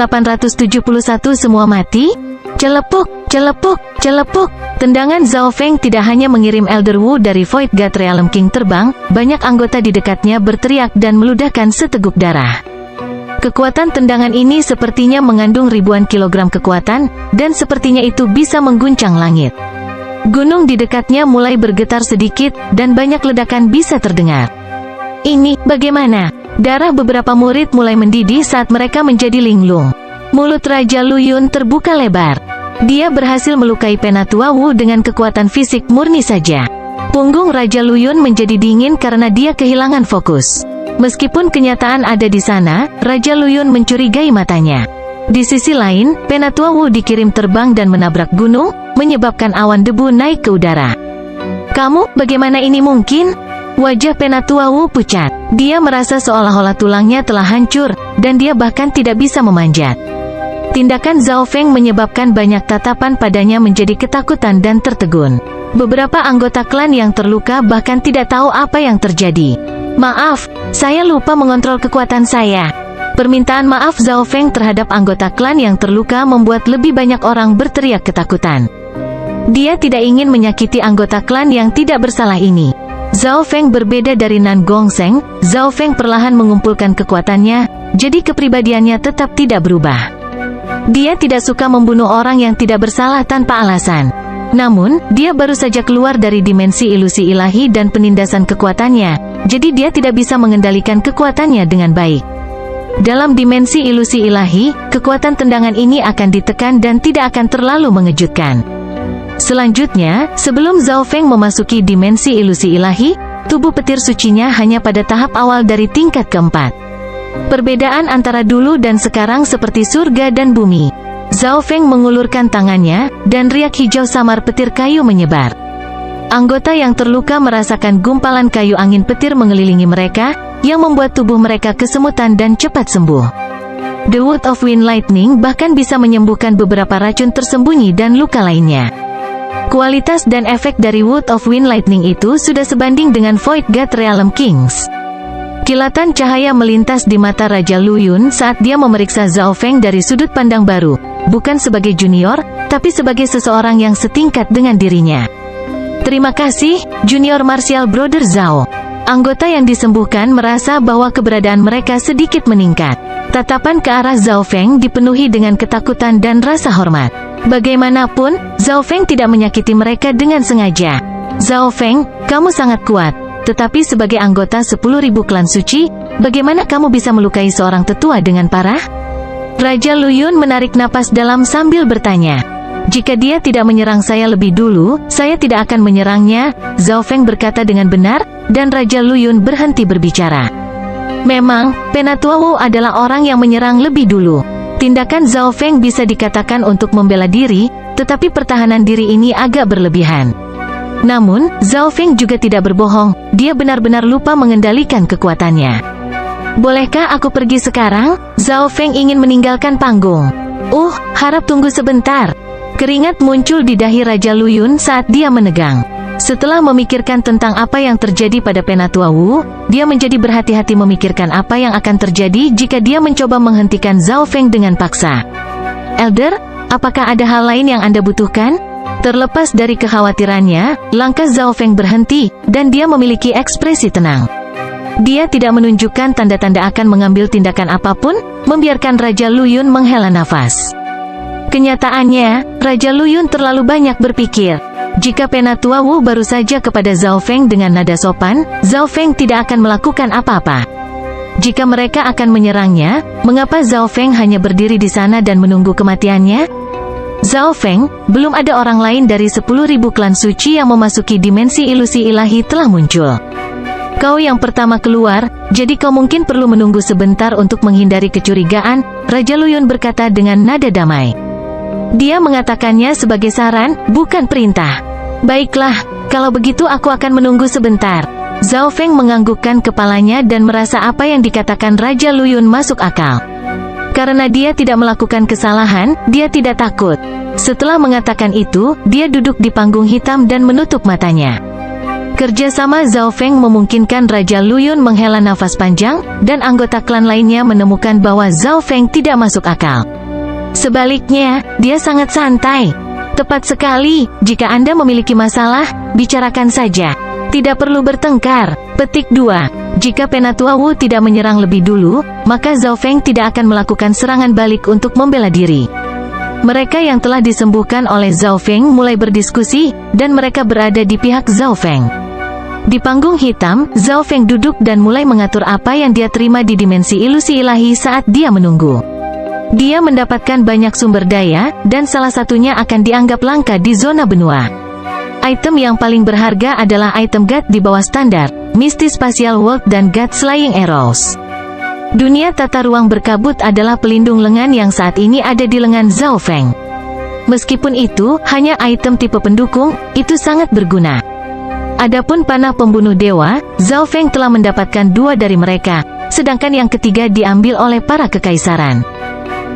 871 semua mati? Celepuk, celepuk, celepuk. Tendangan Zhao Feng tidak hanya mengirim Elder Wu dari Void God Realm King terbang, banyak anggota di dekatnya berteriak dan meludahkan seteguk darah. Kekuatan tendangan ini sepertinya mengandung ribuan kilogram kekuatan, dan sepertinya itu bisa mengguncang langit. Gunung di dekatnya mulai bergetar sedikit, dan banyak ledakan bisa terdengar. Ini, bagaimana? Darah beberapa murid mulai mendidih saat mereka menjadi linglung. Mulut Raja Luyun terbuka lebar. Dia berhasil melukai Penatua Wu dengan kekuatan fisik murni saja. Punggung Raja Luyun menjadi dingin karena dia kehilangan fokus. Meskipun kenyataan ada di sana, Raja Luyun mencurigai matanya. Di sisi lain, Penatua Wu dikirim terbang dan menabrak gunung, menyebabkan awan debu naik ke udara. Kamu, bagaimana ini mungkin? Wajah Penatua Wu pucat. Dia merasa seolah-olah tulangnya telah hancur, dan dia bahkan tidak bisa memanjat. Tindakan Zhao Feng menyebabkan banyak tatapan padanya menjadi ketakutan dan tertegun. Beberapa anggota klan yang terluka bahkan tidak tahu apa yang terjadi. Maaf, saya lupa mengontrol kekuatan saya. Permintaan maaf Zhao Feng terhadap anggota klan yang terluka membuat lebih banyak orang berteriak ketakutan. Dia tidak ingin menyakiti anggota klan yang tidak bersalah ini. Zhao Feng berbeda dari Nan Gongsheng. Zhao Feng perlahan mengumpulkan kekuatannya, jadi kepribadiannya tetap tidak berubah. Dia tidak suka membunuh orang yang tidak bersalah tanpa alasan. Namun, dia baru saja keluar dari dimensi ilusi ilahi dan penindasan kekuatannya, jadi dia tidak bisa mengendalikan kekuatannya dengan baik. Dalam dimensi ilusi ilahi, kekuatan tendangan ini akan ditekan dan tidak akan terlalu mengejutkan. Selanjutnya, sebelum Zhao Feng memasuki dimensi ilusi ilahi, tubuh petir sucinya hanya pada tahap awal dari tingkat keempat. Perbedaan antara dulu dan sekarang seperti surga dan bumi. Zhao Feng mengulurkan tangannya, dan riak hijau samar petir kayu menyebar. Anggota yang terluka merasakan gumpalan kayu angin petir mengelilingi mereka, yang membuat tubuh mereka kesemutan dan cepat sembuh. The Wood of Wind Lightning bahkan bisa menyembuhkan beberapa racun tersembunyi dan luka lainnya. Kualitas dan efek dari Wood of Wind Lightning itu sudah sebanding dengan Void God Realm Kings. Kilatan cahaya melintas di mata Raja Luyun saat dia memeriksa Zhao Feng dari sudut pandang baru, bukan sebagai junior, tapi sebagai seseorang yang setingkat dengan dirinya. Terima kasih, Junior Martial Brother Zhao. Anggota yang disembuhkan merasa bahwa keberadaan mereka sedikit meningkat. Tatapan ke arah Zhao Feng dipenuhi dengan ketakutan dan rasa hormat. Bagaimanapun, Zhao Feng tidak menyakiti mereka dengan sengaja. Zhao Feng, kamu sangat kuat. Tetapi sebagai anggota 10.000 klan suci, bagaimana kamu bisa melukai seorang tetua dengan parah? Raja Luyun menarik napas dalam sambil bertanya. Jika dia tidak menyerang saya lebih dulu, saya tidak akan menyerangnya, Zhao Feng berkata dengan benar, dan Raja Luyun berhenti berbicara. Memang, Penatua Wu adalah orang yang menyerang lebih dulu. Tindakan Zhao Feng bisa dikatakan untuk membela diri, tetapi pertahanan diri ini agak berlebihan. Namun, Zhao Feng juga tidak berbohong, dia benar-benar lupa mengendalikan kekuatannya. Bolehkah aku pergi sekarang? Zhao Feng ingin meninggalkan panggung. Harap tunggu sebentar. Keringat muncul di dahi Raja Luyun saat dia menegang. Setelah memikirkan tentang apa yang terjadi pada Penatua Wu, dia menjadi berhati-hati memikirkan apa yang akan terjadi jika dia mencoba menghentikan Zhao Feng dengan paksa. Elder, apakah ada hal lain yang Anda butuhkan? Terlepas dari kekhawatirannya, langkah Zhao Feng berhenti, dan dia memiliki ekspresi tenang. Dia tidak menunjukkan tanda-tanda akan mengambil tindakan apapun, membiarkan Raja Luyun menghela nafas. Kenyataannya, Raja Luyun terlalu banyak berpikir. Jika Penatua Wu baru saja kepada Zhao Feng dengan nada sopan, Zhao Feng tidak akan melakukan apa-apa. Jika mereka akan menyerangnya, mengapa Zhao Feng hanya berdiri di sana dan menunggu kematiannya? Zhao Feng, belum ada orang lain dari 10.000 klan suci yang memasuki dimensi ilusi ilahi telah muncul. Kau yang pertama keluar, jadi kau mungkin perlu menunggu sebentar untuk menghindari kecurigaan, Raja Luyun berkata dengan nada damai. Dia mengatakannya sebagai saran, bukan perintah. Baiklah, kalau begitu aku akan menunggu sebentar. Zhao Feng menganggukkan kepalanya dan merasa apa yang dikatakan Raja Luyun masuk akal. Karena dia tidak melakukan kesalahan, dia tidak takut. Setelah mengatakan itu, dia duduk di panggung hitam dan menutup matanya. Kerjasama Zhao Feng memungkinkan Raja Luyun menghela nafas panjang, dan anggota klan lainnya menemukan bahwa Zhao Feng tidak masuk akal. Sebaliknya, dia sangat santai. Tepat sekali, jika Anda memiliki masalah, bicarakan saja. Tidak perlu bertengkar. Petik 2. Jika Penatua Wu tidak menyerang lebih dulu, maka Zhao Feng tidak akan melakukan serangan balik untuk membela diri. Mereka yang telah disembuhkan oleh Zhao Feng mulai berdiskusi, dan mereka berada di pihak Zhao Feng. Di panggung hitam, Zhao Feng duduk dan mulai mengatur apa yang dia terima di dimensi ilusi ilahi saat dia menunggu. Dia mendapatkan banyak sumber daya, dan salah satunya akan dianggap langka di zona benua. Item yang paling berharga adalah item God di bawah standar, Misty Spatial World dan God Slaying Arrows. Dunia tata ruang berkabut adalah pelindung lengan yang saat ini ada di lengan Zhao Feng. Meskipun itu hanya item tipe pendukung, itu sangat berguna. Adapun panah pembunuh dewa, Zhao Feng telah mendapatkan 2 dari mereka, sedangkan yang ketiga diambil oleh para kekaisaran.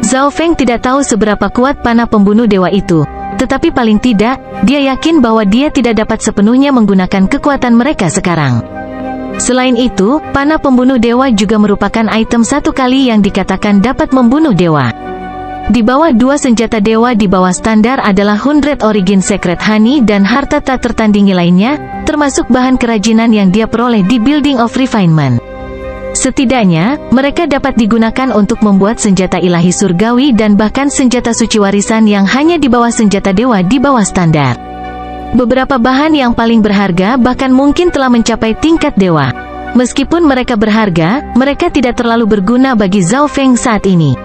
Zhao Feng tidak tahu seberapa kuat panah pembunuh dewa itu, tetapi paling tidak, dia yakin bahwa dia tidak dapat sepenuhnya menggunakan kekuatan mereka sekarang. Selain itu, panah pembunuh dewa juga merupakan item satu kali yang dikatakan dapat membunuh dewa. Di bawah 2 senjata dewa di bawah standar adalah 100 Origin Secret Honey dan harta tak tertandingi lainnya, termasuk bahan kerajinan yang dia peroleh di Building of Refinement. Setidaknya, mereka dapat digunakan untuk membuat senjata ilahi surgawi dan bahkan senjata suci warisan yang hanya di bawah senjata dewa di bawah standar. Beberapa bahan yang paling berharga bahkan mungkin telah mencapai tingkat dewa. Meskipun mereka berharga, mereka tidak terlalu berguna bagi Zhao Feng saat ini.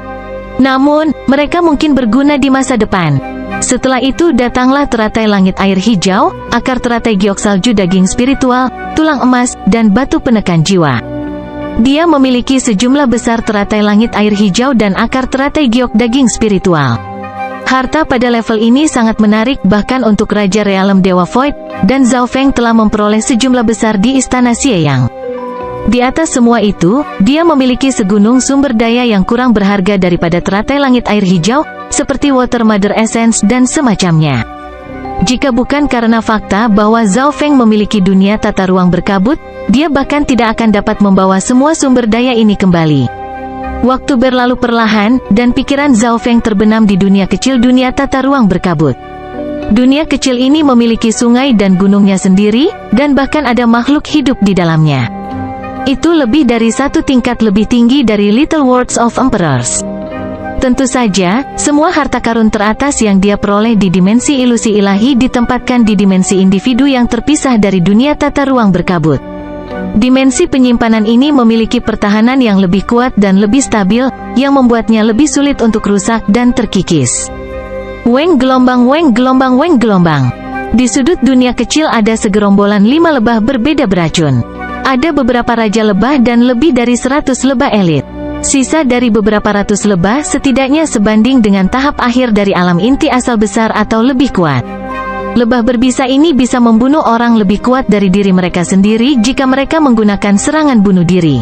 Namun, mereka mungkin berguna di masa depan. Setelah itu datanglah teratai langit air hijau, akar teratai giok salju daging spiritual, tulang emas, dan batu penekan jiwa. Dia memiliki sejumlah besar teratai langit air hijau dan akar teratai giok daging spiritual. Harta pada level ini sangat menarik bahkan untuk Raja Realem Dewa Void, dan Zhao Feng telah memperoleh sejumlah besar di Istana Xieyang. Di atas semua itu, dia memiliki segunung sumber daya yang kurang berharga daripada teratai langit air hijau, seperti Water Mother Essence dan semacamnya. Jika bukan karena fakta bahwa Zhao Feng memiliki dunia tata ruang berkabut, dia bahkan tidak akan dapat membawa semua sumber daya ini kembali. Waktu berlalu perlahan, dan pikiran Zhao Feng terbenam di dunia kecil dunia tata ruang berkabut. Dunia kecil ini memiliki sungai dan gunungnya sendiri, dan bahkan ada makhluk hidup di dalamnya. Itu lebih dari 1 tingkat lebih tinggi dari Little Worlds of Emperors. Tentu saja, semua harta karun teratas yang dia peroleh di dimensi ilusi ilahi ditempatkan di dimensi individu yang terpisah dari dunia tata ruang berkabut. Dimensi penyimpanan ini memiliki pertahanan yang lebih kuat dan lebih stabil, yang membuatnya lebih sulit untuk rusak dan terkikis. Weng gelombang, weng gelombang, weng gelombang. Di sudut dunia kecil ada segerombolan 5 lebah berbeda beracun. Ada beberapa raja lebah dan lebih dari 100 lebah elit. Sisa dari beberapa ratus lebah setidaknya sebanding dengan tahap akhir dari alam inti asal besar atau lebih kuat. Lebah berbisa ini bisa membunuh orang lebih kuat dari diri mereka sendiri jika mereka menggunakan serangan bunuh diri.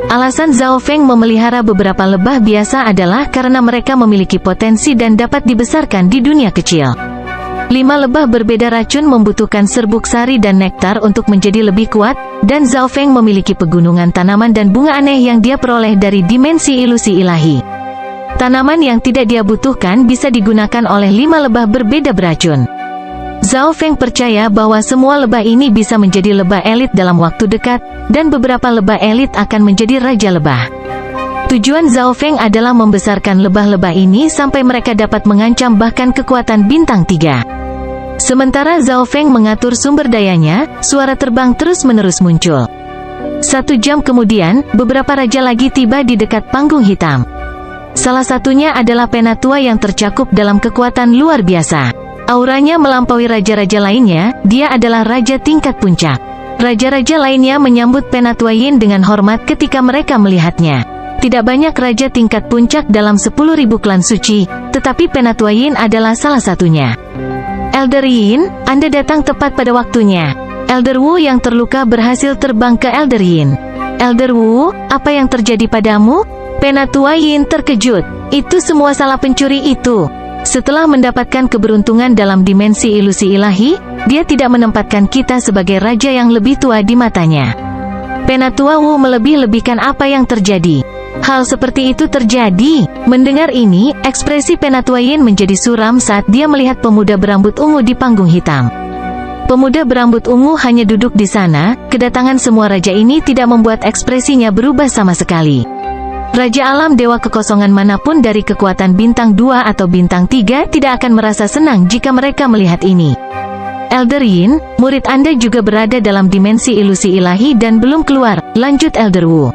Alasan Zhao Feng memelihara beberapa lebah biasa adalah karena mereka memiliki potensi dan dapat dibesarkan di dunia kecil. 5 lebah berbeda racun membutuhkan serbuk sari dan nektar untuk menjadi lebih kuat, dan Zhao Feng memiliki pegunungan tanaman dan bunga aneh yang dia peroleh dari dimensi ilusi ilahi. Tanaman yang tidak dia butuhkan bisa digunakan oleh 5 lebah berbeda beracun. Zhao Feng percaya bahwa semua lebah ini bisa menjadi lebah elit dalam waktu dekat, dan beberapa lebah elit akan menjadi raja lebah. Tujuan Zhao Feng adalah membesarkan lebah-lebah ini sampai mereka dapat mengancam bahkan kekuatan bintang 3. Sementara Zhao Feng mengatur sumber dayanya, suara terbang terus-menerus muncul. 1 jam kemudian, beberapa raja lagi tiba di dekat panggung hitam. Salah satunya adalah Penatua yang tercakup dalam kekuatan luar biasa. Auranya melampaui raja-raja lainnya, dia adalah raja tingkat puncak. Raja-raja lainnya menyambut Penatua Yin dengan hormat ketika mereka melihatnya. Tidak banyak raja tingkat puncak dalam 10.000 klan suci, tetapi Penatua Yin adalah salah satunya. Elder Yin, Anda datang tepat pada waktunya. Elder Wu yang terluka berhasil terbang ke Elder Yin. Elder Wu, apa yang terjadi padamu? Penatua Yin terkejut. Itu semua salah pencuri itu. Setelah mendapatkan keberuntungan dalam dimensi ilusi ilahi, dia tidak menempatkan kita sebagai raja yang lebih tua di matanya. Penatua Wu melebih-lebihkan apa yang terjadi. Hal seperti itu terjadi. Mendengar ini, ekspresi Penatua Yin menjadi suram saat dia melihat pemuda berambut ungu di panggung hitam. Pemuda berambut ungu hanya duduk di sana. Kedatangan semua raja ini tidak membuat ekspresinya berubah sama sekali. Raja alam dewa kekosongan manapun dari kekuatan bintang 2 atau bintang 3 tidak akan merasa senang jika mereka melihat ini. Elder Yin, murid Anda juga berada dalam dimensi ilusi ilahi dan belum keluar, lanjut Elder Wu.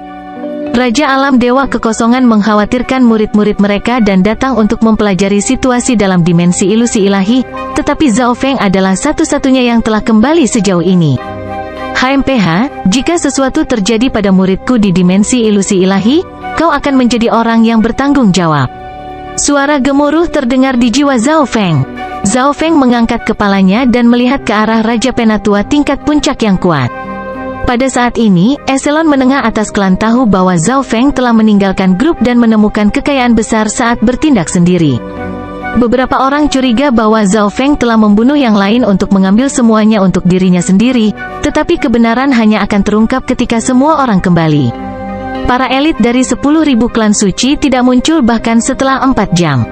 Raja alam dewa kekosongan mengkhawatirkan murid-murid mereka dan datang untuk mempelajari situasi dalam dimensi ilusi ilahi, tetapi Zhao Feng adalah satu-satunya yang telah kembali sejauh ini. HMPH, jika sesuatu terjadi pada muridku di dimensi ilusi ilahi, kau akan menjadi orang yang bertanggung jawab. Suara gemuruh terdengar di jiwa Zhao Feng. Zhao Feng mengangkat kepalanya dan melihat ke arah Raja Penatua tingkat puncak yang kuat. Pada saat ini, eselon menengah atas klan tahu bahwa Zhao Feng telah meninggalkan grup dan menemukan kekayaan besar saat bertindak sendiri. Beberapa orang curiga bahwa Zhao Feng telah membunuh yang lain untuk mengambil semuanya untuk dirinya sendiri, tetapi kebenaran hanya akan terungkap ketika semua orang kembali. Para elit dari 10.000 klan suci tidak muncul bahkan setelah 4 jam.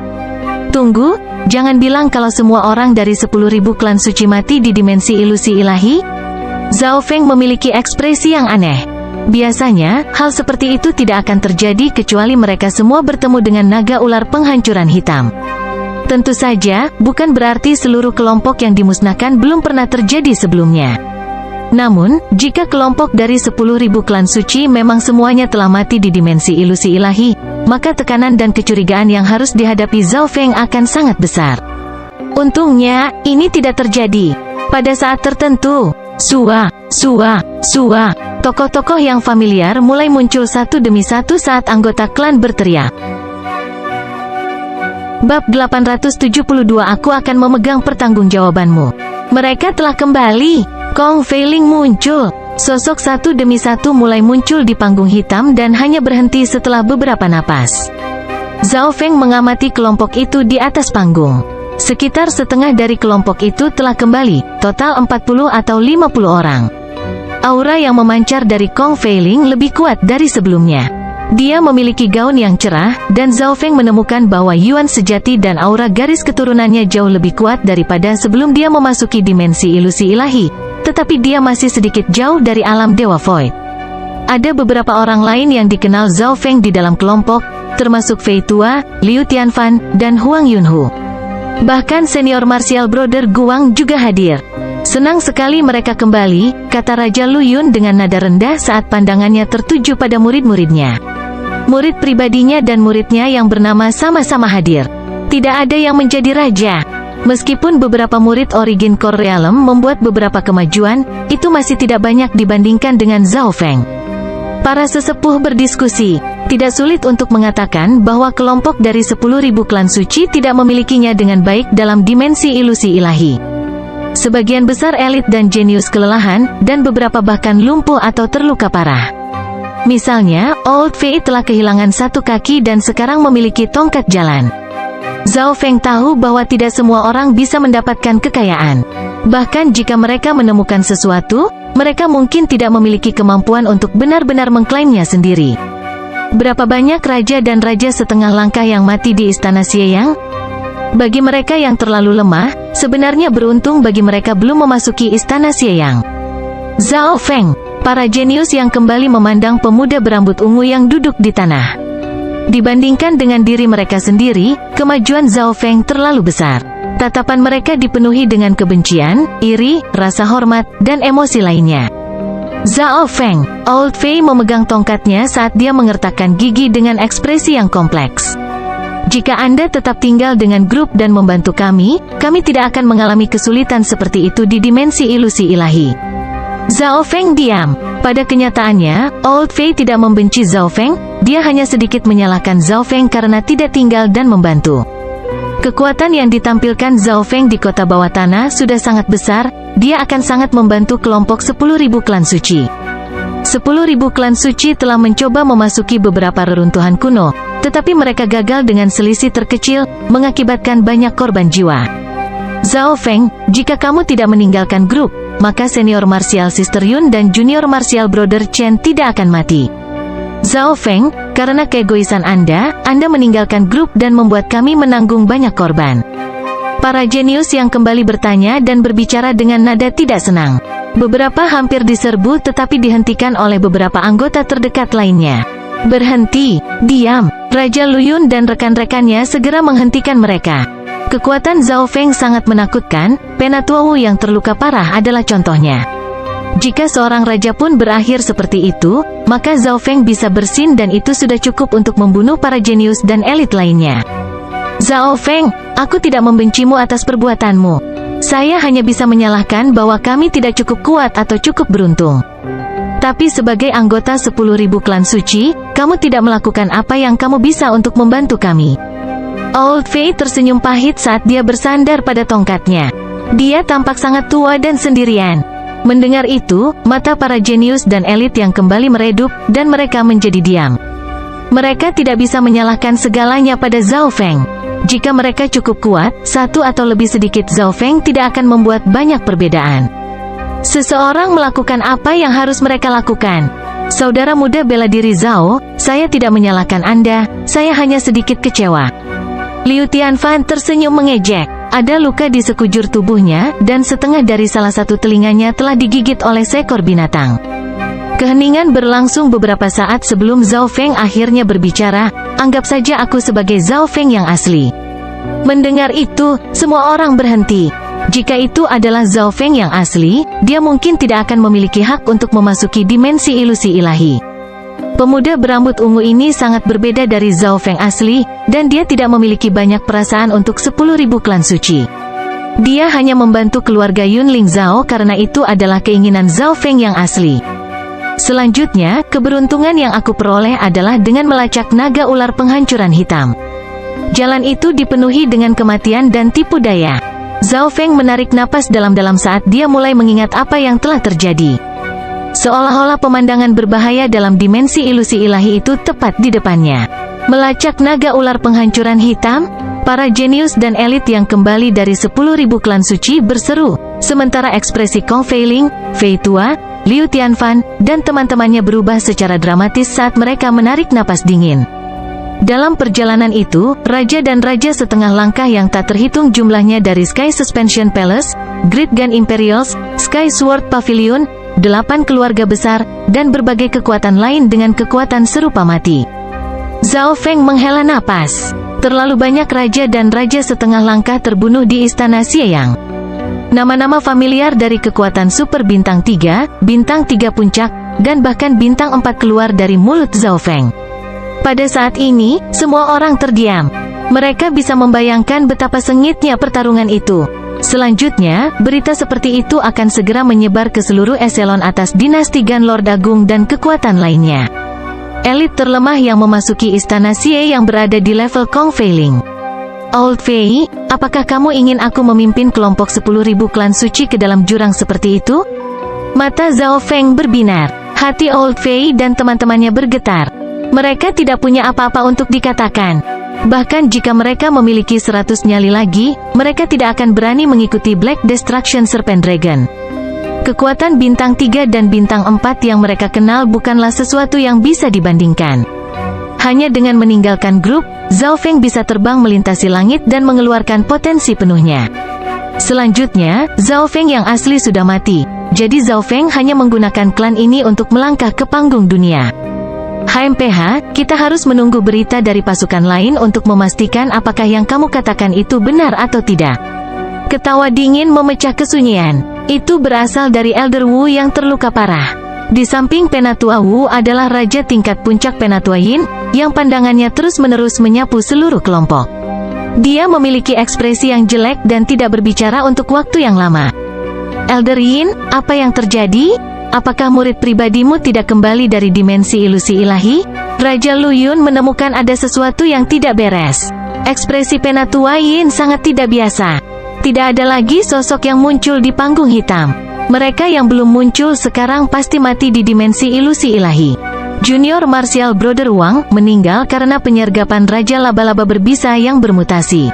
Tunggu, jangan bilang kalau semua orang dari 10.000 klan suci mati di dimensi ilusi ilahi. Zhao Feng memiliki ekspresi yang aneh. Biasanya, hal seperti itu tidak akan terjadi kecuali mereka semua bertemu dengan naga ular penghancuran hitam. Tentu saja, bukan berarti seluruh kelompok yang dimusnahkan belum pernah terjadi sebelumnya. Namun, jika kelompok dari 10.000 klan suci memang semuanya telah mati di dimensi ilusi ilahi, maka tekanan dan kecurigaan yang harus dihadapi Zhao Feng akan sangat besar. Untungnya, ini tidak terjadi. Pada saat tertentu, tokoh-tokoh yang familiar mulai muncul satu demi satu saat anggota klan berteriak. Bab 872 Aku akan memegang pertanggungjawabanmu. Mereka telah kembali. Kong Feiling muncul. Sosok satu demi satu mulai muncul di panggung hitam dan hanya berhenti setelah beberapa napas. Zhao Feng mengamati kelompok itu di atas panggung. Sekitar setengah dari kelompok itu telah kembali, total 40 atau 50 orang. Aura yang memancar dari Kong Feiling lebih kuat dari sebelumnya. Dia memiliki gaun yang cerah, dan Zhao Feng menemukan bahwa Yuan sejati dan aura garis keturunannya jauh lebih kuat daripada sebelum dia memasuki dimensi ilusi ilahi, tetapi dia masih sedikit jauh dari alam Dewa Void. Ada beberapa orang lain yang dikenal Zhao Feng di dalam kelompok, termasuk Fei Tua, Liu Tianfan, dan Huang Yunhu. Bahkan senior martial brother Guang juga hadir. Senang sekali mereka kembali, kata Raja Lu Yun dengan nada rendah saat pandangannya tertuju pada murid-muridnya. Murid pribadinya dan muridnya yang bernama sama-sama hadir. Tidak ada yang menjadi raja. Meskipun beberapa murid Origin Core Realm membuat beberapa kemajuan, itu masih tidak banyak dibandingkan dengan Zhao Feng. Para sesepuh berdiskusi. Tidak sulit untuk mengatakan bahwa kelompok dari 10.000 klan suci tidak memilikinya dengan baik dalam dimensi ilusi ilahi. Sebagian besar elit dan jenius kelelahan, dan beberapa bahkan lumpuh atau terluka parah. Misalnya, Old Fei telah kehilangan satu kaki dan sekarang memiliki tongkat jalan. Zhao Feng tahu bahwa tidak semua orang bisa mendapatkan kekayaan. Bahkan jika mereka menemukan sesuatu, mereka mungkin tidak memiliki kemampuan untuk benar-benar mengklaimnya sendiri. Berapa banyak raja dan raja setengah langkah yang mati di istana Xieyang? Bagi mereka yang terlalu lemah, sebenarnya beruntung bagi mereka belum memasuki istana Xieyang. Zhao Feng, para jenius yang kembali memandang pemuda berambut ungu yang duduk di tanah. Dibandingkan dengan diri mereka sendiri, kemajuan Zhao Feng terlalu besar. Tatapan mereka dipenuhi dengan kebencian, iri, rasa hormat, dan emosi lainnya. Zhao Feng, Old Fei memegang tongkatnya saat dia mengertakkan gigi dengan ekspresi yang kompleks. Jika Anda tetap tinggal dengan grup dan membantu kami tidak akan mengalami kesulitan seperti itu di dimensi ilusi ilahi. Zhao Feng diam. Pada kenyataannya, Old Fei tidak membenci Zhao Feng, dia hanya sedikit menyalahkan Zhao Feng karena tidak tinggal dan membantu. Kekuatan yang ditampilkan Zhao Feng di kota bawah tanah sudah sangat besar, dia akan sangat membantu kelompok 10.000 klan suci. 10.000 klan suci telah mencoba memasuki beberapa reruntuhan kuno, tetapi mereka gagal dengan selisih terkecil, mengakibatkan banyak korban jiwa. Zhao Feng, jika kamu tidak meninggalkan grup, maka senior martial sister Yun dan junior martial brother Chen tidak akan mati. Zhao Feng, karena keegoisan Anda meninggalkan grup dan membuat kami menanggung banyak korban. Para jenius yang kembali bertanya dan berbicara dengan nada tidak senang. Beberapa hampir diserbu tetapi dihentikan oleh beberapa anggota terdekat lainnya. Berhenti, diam. Raja Luyun dan rekan-rekannya segera menghentikan mereka. Kekuatan Zhao Feng sangat menakutkan, Penatua Wu yang terluka parah adalah contohnya. Jika seorang raja pun berakhir seperti itu, maka Zhao Feng bisa bersin dan itu sudah cukup untuk membunuh para jenius dan elit lainnya. Zhao Feng, aku tidak membencimu atas perbuatanmu. Saya hanya bisa menyalahkan bahwa kami tidak cukup kuat atau cukup beruntung. Tapi sebagai anggota 10.000 klan suci, kamu tidak melakukan apa yang kamu bisa untuk membantu kami. Old Fei tersenyum pahit saat dia bersandar pada tongkatnya. Dia tampak sangat tua dan sendirian. Mendengar itu, mata para jenius dan elit yang kembali meredup, dan mereka menjadi diam. Mereka tidak bisa menyalahkan segalanya pada Zhao Feng. Jika mereka cukup kuat, satu atau lebih sedikit Zhao Feng tidak akan membuat banyak perbedaan. Seseorang melakukan apa yang harus mereka lakukan. Saudara muda bela diri Zhao, saya tidak menyalahkan Anda, saya hanya sedikit kecewa. Liu Tianfan tersenyum mengejek. Ada luka di sekujur tubuhnya, dan setengah dari salah satu telinganya telah digigit oleh seekor binatang. Keheningan berlangsung beberapa saat sebelum Zhao Feng akhirnya berbicara, anggap saja aku sebagai Zhao Feng yang asli. Mendengar itu, semua orang berhenti. Jika itu adalah Zhao Feng yang asli, dia mungkin tidak akan memiliki hak untuk memasuki dimensi ilusi ilahi. Pemuda berambut ungu ini sangat berbeda dari Zhao Feng asli, dan dia tidak memiliki banyak perasaan untuk 10.000 klan suci. Dia hanya membantu keluarga Yunling Zhao karena itu adalah keinginan Zhao Feng yang asli. Selanjutnya, keberuntungan yang aku peroleh adalah dengan melacak naga ular penghancuran hitam. Jalan itu dipenuhi dengan kematian dan tipu daya. Zhao Feng menarik napas dalam-dalam saat dia mulai mengingat apa yang telah terjadi. Seolah-olah pemandangan berbahaya dalam dimensi ilusi ilahi itu tepat di depannya. Melacak naga ular penghancuran hitam, para jenius dan elit yang kembali dari 10.000 klan suci berseru, sementara ekspresi Kong Feiling, Fei Tua, Liu Tianfan, dan teman-temannya berubah secara dramatis saat mereka menarik napas dingin. Dalam perjalanan itu, raja dan raja setengah langkah yang tak terhitung jumlahnya dari Sky Suspension Palace, Great Gun Imperials, Sky Sword Pavilion, 8 keluarga besar, dan berbagai kekuatan lain dengan kekuatan serupa mati. Zhao Feng menghela napas. Terlalu banyak raja dan raja setengah langkah terbunuh di Istana Xieyang. Nama-nama familiar dari kekuatan super bintang 3, bintang 3 puncak, dan bahkan bintang 4 keluar dari mulut Zhao Feng. Pada saat ini, semua orang terdiam. Mereka bisa membayangkan betapa sengitnya pertarungan itu. Selanjutnya, berita seperti itu akan segera menyebar ke seluruh eselon atas dinasti Gan Lord Agung dan kekuatan lainnya. Elit terlemah yang memasuki Istana Xie yang berada di level Kong Feiling. Old Fei, apakah kamu ingin aku memimpin kelompok 10.000 klan suci ke dalam jurang seperti itu? Mata Zhao Feng berbinar. Hati Old Fei dan teman-temannya bergetar. Mereka tidak punya apa-apa untuk dikatakan. Bahkan jika mereka memiliki 100 nyali lagi, mereka tidak akan berani mengikuti Black Destruction Serpent Dragon. Kekuatan bintang 3 dan bintang 4 yang mereka kenal bukanlah sesuatu yang bisa dibandingkan. Hanya dengan meninggalkan grup, Zhao Feng bisa terbang melintasi langit dan mengeluarkan potensi penuhnya. Selanjutnya, Zhao Feng yang asli sudah mati, jadi Zhao Feng hanya menggunakan klan ini untuk melangkah ke panggung dunia. HMPH, kita harus menunggu berita dari pasukan lain untuk memastikan apakah yang kamu katakan itu benar atau tidak. Ketawa dingin memecah kesunyian. Itu berasal dari Elder Wu yang terluka parah. Di samping Penatua Wu adalah Raja tingkat puncak Penatua Yin, yang pandangannya terus-menerus menyapu seluruh kelompok. Dia memiliki ekspresi yang jelek dan tidak berbicara untuk waktu yang lama. Elder Yin, apa yang terjadi? Apakah murid pribadimu tidak kembali dari dimensi ilusi ilahi? Raja Luyun menemukan ada sesuatu yang tidak beres. Ekspresi Penatua Yin sangat tidak biasa. Tidak ada lagi sosok yang muncul di panggung hitam. Mereka yang belum muncul sekarang pasti mati di dimensi ilusi ilahi. Junior Martial Brother Wang meninggal karena penyergapan Raja Laba-Laba berbisa yang bermutasi.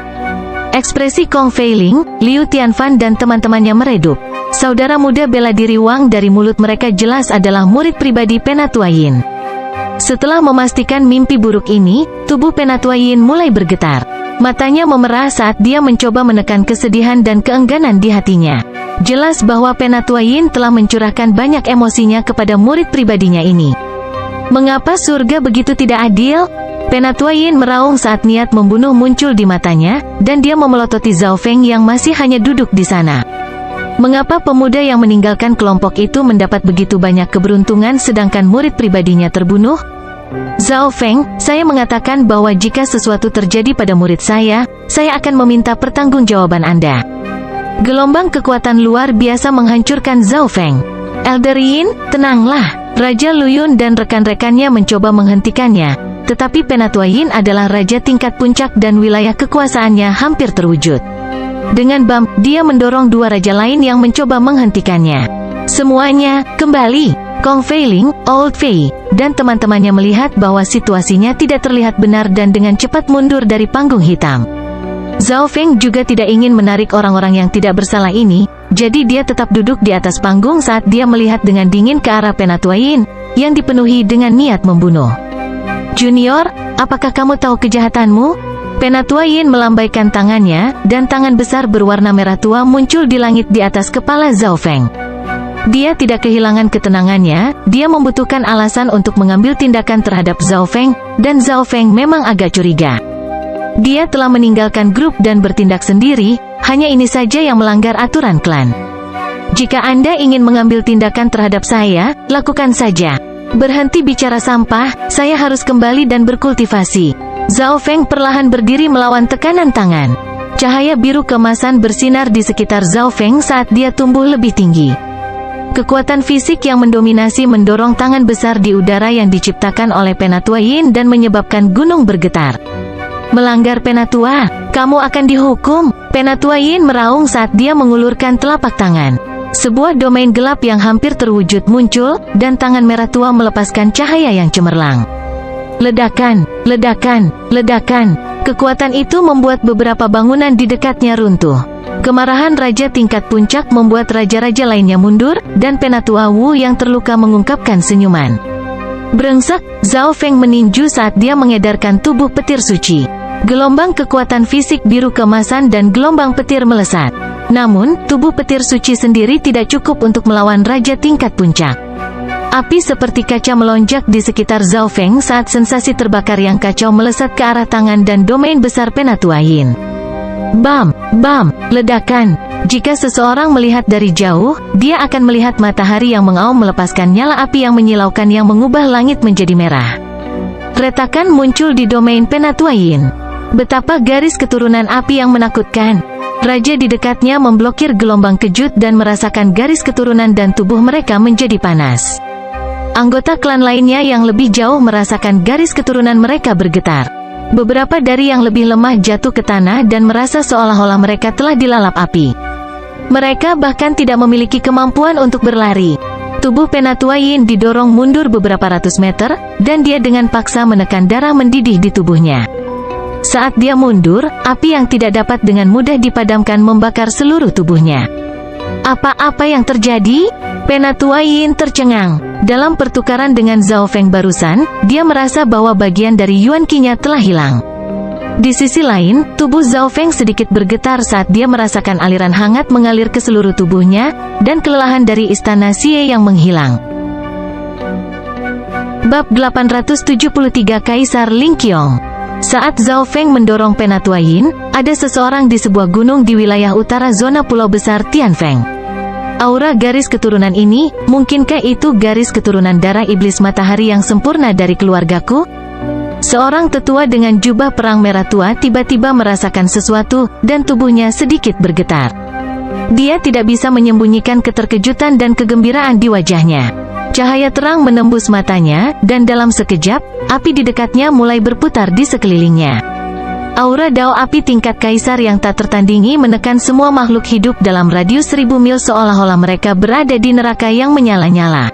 Ekspresi Kong Feiling, Liu Tianfan dan teman-temannya meredup. Saudara muda bela diri Wang dari mulut mereka jelas adalah murid pribadi Penatua Yin. Setelah memastikan mimpi buruk ini, tubuh Penatua Yin mulai bergetar. Matanya memerah saat dia mencoba menekan kesedihan dan keengganan di hatinya. Jelas bahwa Penatua Yin telah mencurahkan banyak emosinya kepada murid pribadinya ini. Mengapa surga begitu tidak adil? Penatua Yin meraung saat niat membunuh muncul di matanya, dan dia memelototi Zhao Feng yang masih hanya duduk di sana. Mengapa pemuda yang meninggalkan kelompok itu mendapat begitu banyak keberuntungan sedangkan murid pribadinya terbunuh? Zhao Feng, saya mengatakan bahwa jika sesuatu terjadi pada murid saya akan meminta pertanggungjawaban Anda. Gelombang kekuatan luar biasa menghancurkan Zhao Feng. Elder Yin, tenanglah. Raja Luyun dan rekan-rekannya mencoba menghentikannya, tetapi Penatua Yin adalah raja tingkat puncak dan wilayah kekuasaannya hampir terwujud. Dengan bam, dia mendorong dua raja lain yang mencoba menghentikannya. Semuanya, kembali. Kong Feiling, Old Fei, dan teman-temannya melihat bahwa situasinya tidak terlihat benar dan dengan cepat mundur dari panggung hitam. Zhao Feng juga tidak ingin menarik orang-orang yang tidak bersalah ini, jadi dia tetap duduk di atas panggung saat dia melihat dengan dingin ke arah Penatua Yin, yang dipenuhi dengan niat membunuh. Junior, apakah kamu tahu kejahatanmu? Penatua Yin melambaikan tangannya, dan tangan besar berwarna merah tua muncul di langit di atas kepala Zhao Feng. Dia tidak kehilangan ketenangannya, dia membutuhkan alasan untuk mengambil tindakan terhadap Zhao Feng, dan Zhao Feng memang agak curiga. Dia telah meninggalkan grup dan bertindak sendiri, hanya ini saja yang melanggar aturan klan. Jika Anda ingin mengambil tindakan terhadap saya, lakukan saja. Berhenti bicara sampah, saya harus kembali dan berkultivasi. Zhao Feng perlahan berdiri melawan tekanan tangan. Cahaya biru keemasan bersinar di sekitar Zhao Feng saat dia tumbuh lebih tinggi. Kekuatan fisik yang mendominasi mendorong tangan besar di udara yang diciptakan oleh Penatua Yin dan menyebabkan gunung bergetar. Melanggar Penatua, kamu akan dihukum. Penatua Yin meraung saat dia mengulurkan telapak tangan. Sebuah domain gelap yang hampir terwujud muncul, dan tangan merah tua melepaskan cahaya yang cemerlang. Ledakan, ledakan, ledakan. Kekuatan itu membuat beberapa bangunan di dekatnya runtuh. Kemarahan raja tingkat puncak membuat raja-raja lainnya mundur, dan Penatua Wu yang terluka mengungkapkan senyuman. Brengsek, Zhao Feng meninju saat dia mengedarkan tubuh petir suci. Gelombang kekuatan fisik biru keemasan dan gelombang petir melesat. Namun, tubuh petir suci sendiri tidak cukup untuk melawan raja tingkat puncak. Api seperti kaca melonjak di sekitar Zhao Feng saat sensasi terbakar yang kacau melesat ke arah tangan dan domain besar Penatua Yin. Bam, bam, ledakan. Jika seseorang melihat dari jauh, dia akan melihat matahari yang mengaum melepaskan nyala api yang menyilaukan yang mengubah langit menjadi merah. Retakan muncul di domain Penatua Yin. Betapa garis keturunan api yang menakutkan. Raja di dekatnya memblokir gelombang kejut dan merasakan garis keturunan dan tubuh mereka menjadi panas. Anggota klan lainnya yang lebih jauh merasakan garis keturunan mereka bergetar. Beberapa dari yang lebih lemah jatuh ke tanah dan merasa seolah-olah mereka telah dilalap api. Mereka bahkan tidak memiliki kemampuan untuk berlari. Tubuh Penatua Yin didorong mundur beberapa ratus meter, dan dia dengan paksa menekan darah mendidih di tubuhnya. Saat dia mundur, api yang tidak dapat dengan mudah dipadamkan membakar seluruh tubuhnya. Apa-apa yang terjadi? Penatua Yin tercengang. Dalam pertukaran dengan Zhao Feng barusan, dia merasa bahwa bagian dari Yuan Qi-nya telah hilang. Di sisi lain, tubuh Zhao Feng sedikit bergetar saat dia merasakan aliran hangat mengalir ke seluruh tubuhnya, dan kelelahan dari istana Xie yang menghilang. Bab 873 Kaisar Ling Qiong. Saat Zhao Feng mendorong Penatua Yin, ada seseorang di sebuah gunung di wilayah utara zona pulau besar Tianfeng. Aura garis keturunan ini, mungkinkah itu garis keturunan darah iblis matahari yang sempurna dari keluargaku? Seorang tetua dengan jubah perang merah tua tiba-tiba merasakan sesuatu, dan tubuhnya sedikit bergetar. Dia tidak bisa menyembunyikan keterkejutan dan kegembiraan di wajahnya. Cahaya terang menembus matanya, dan dalam sekejap, api di dekatnya mulai berputar di sekelilingnya. Aura dao api tingkat kaisar yang tak tertandingi menekan semua makhluk hidup dalam radius 1000 mil seolah-olah mereka berada di neraka yang menyala-nyala.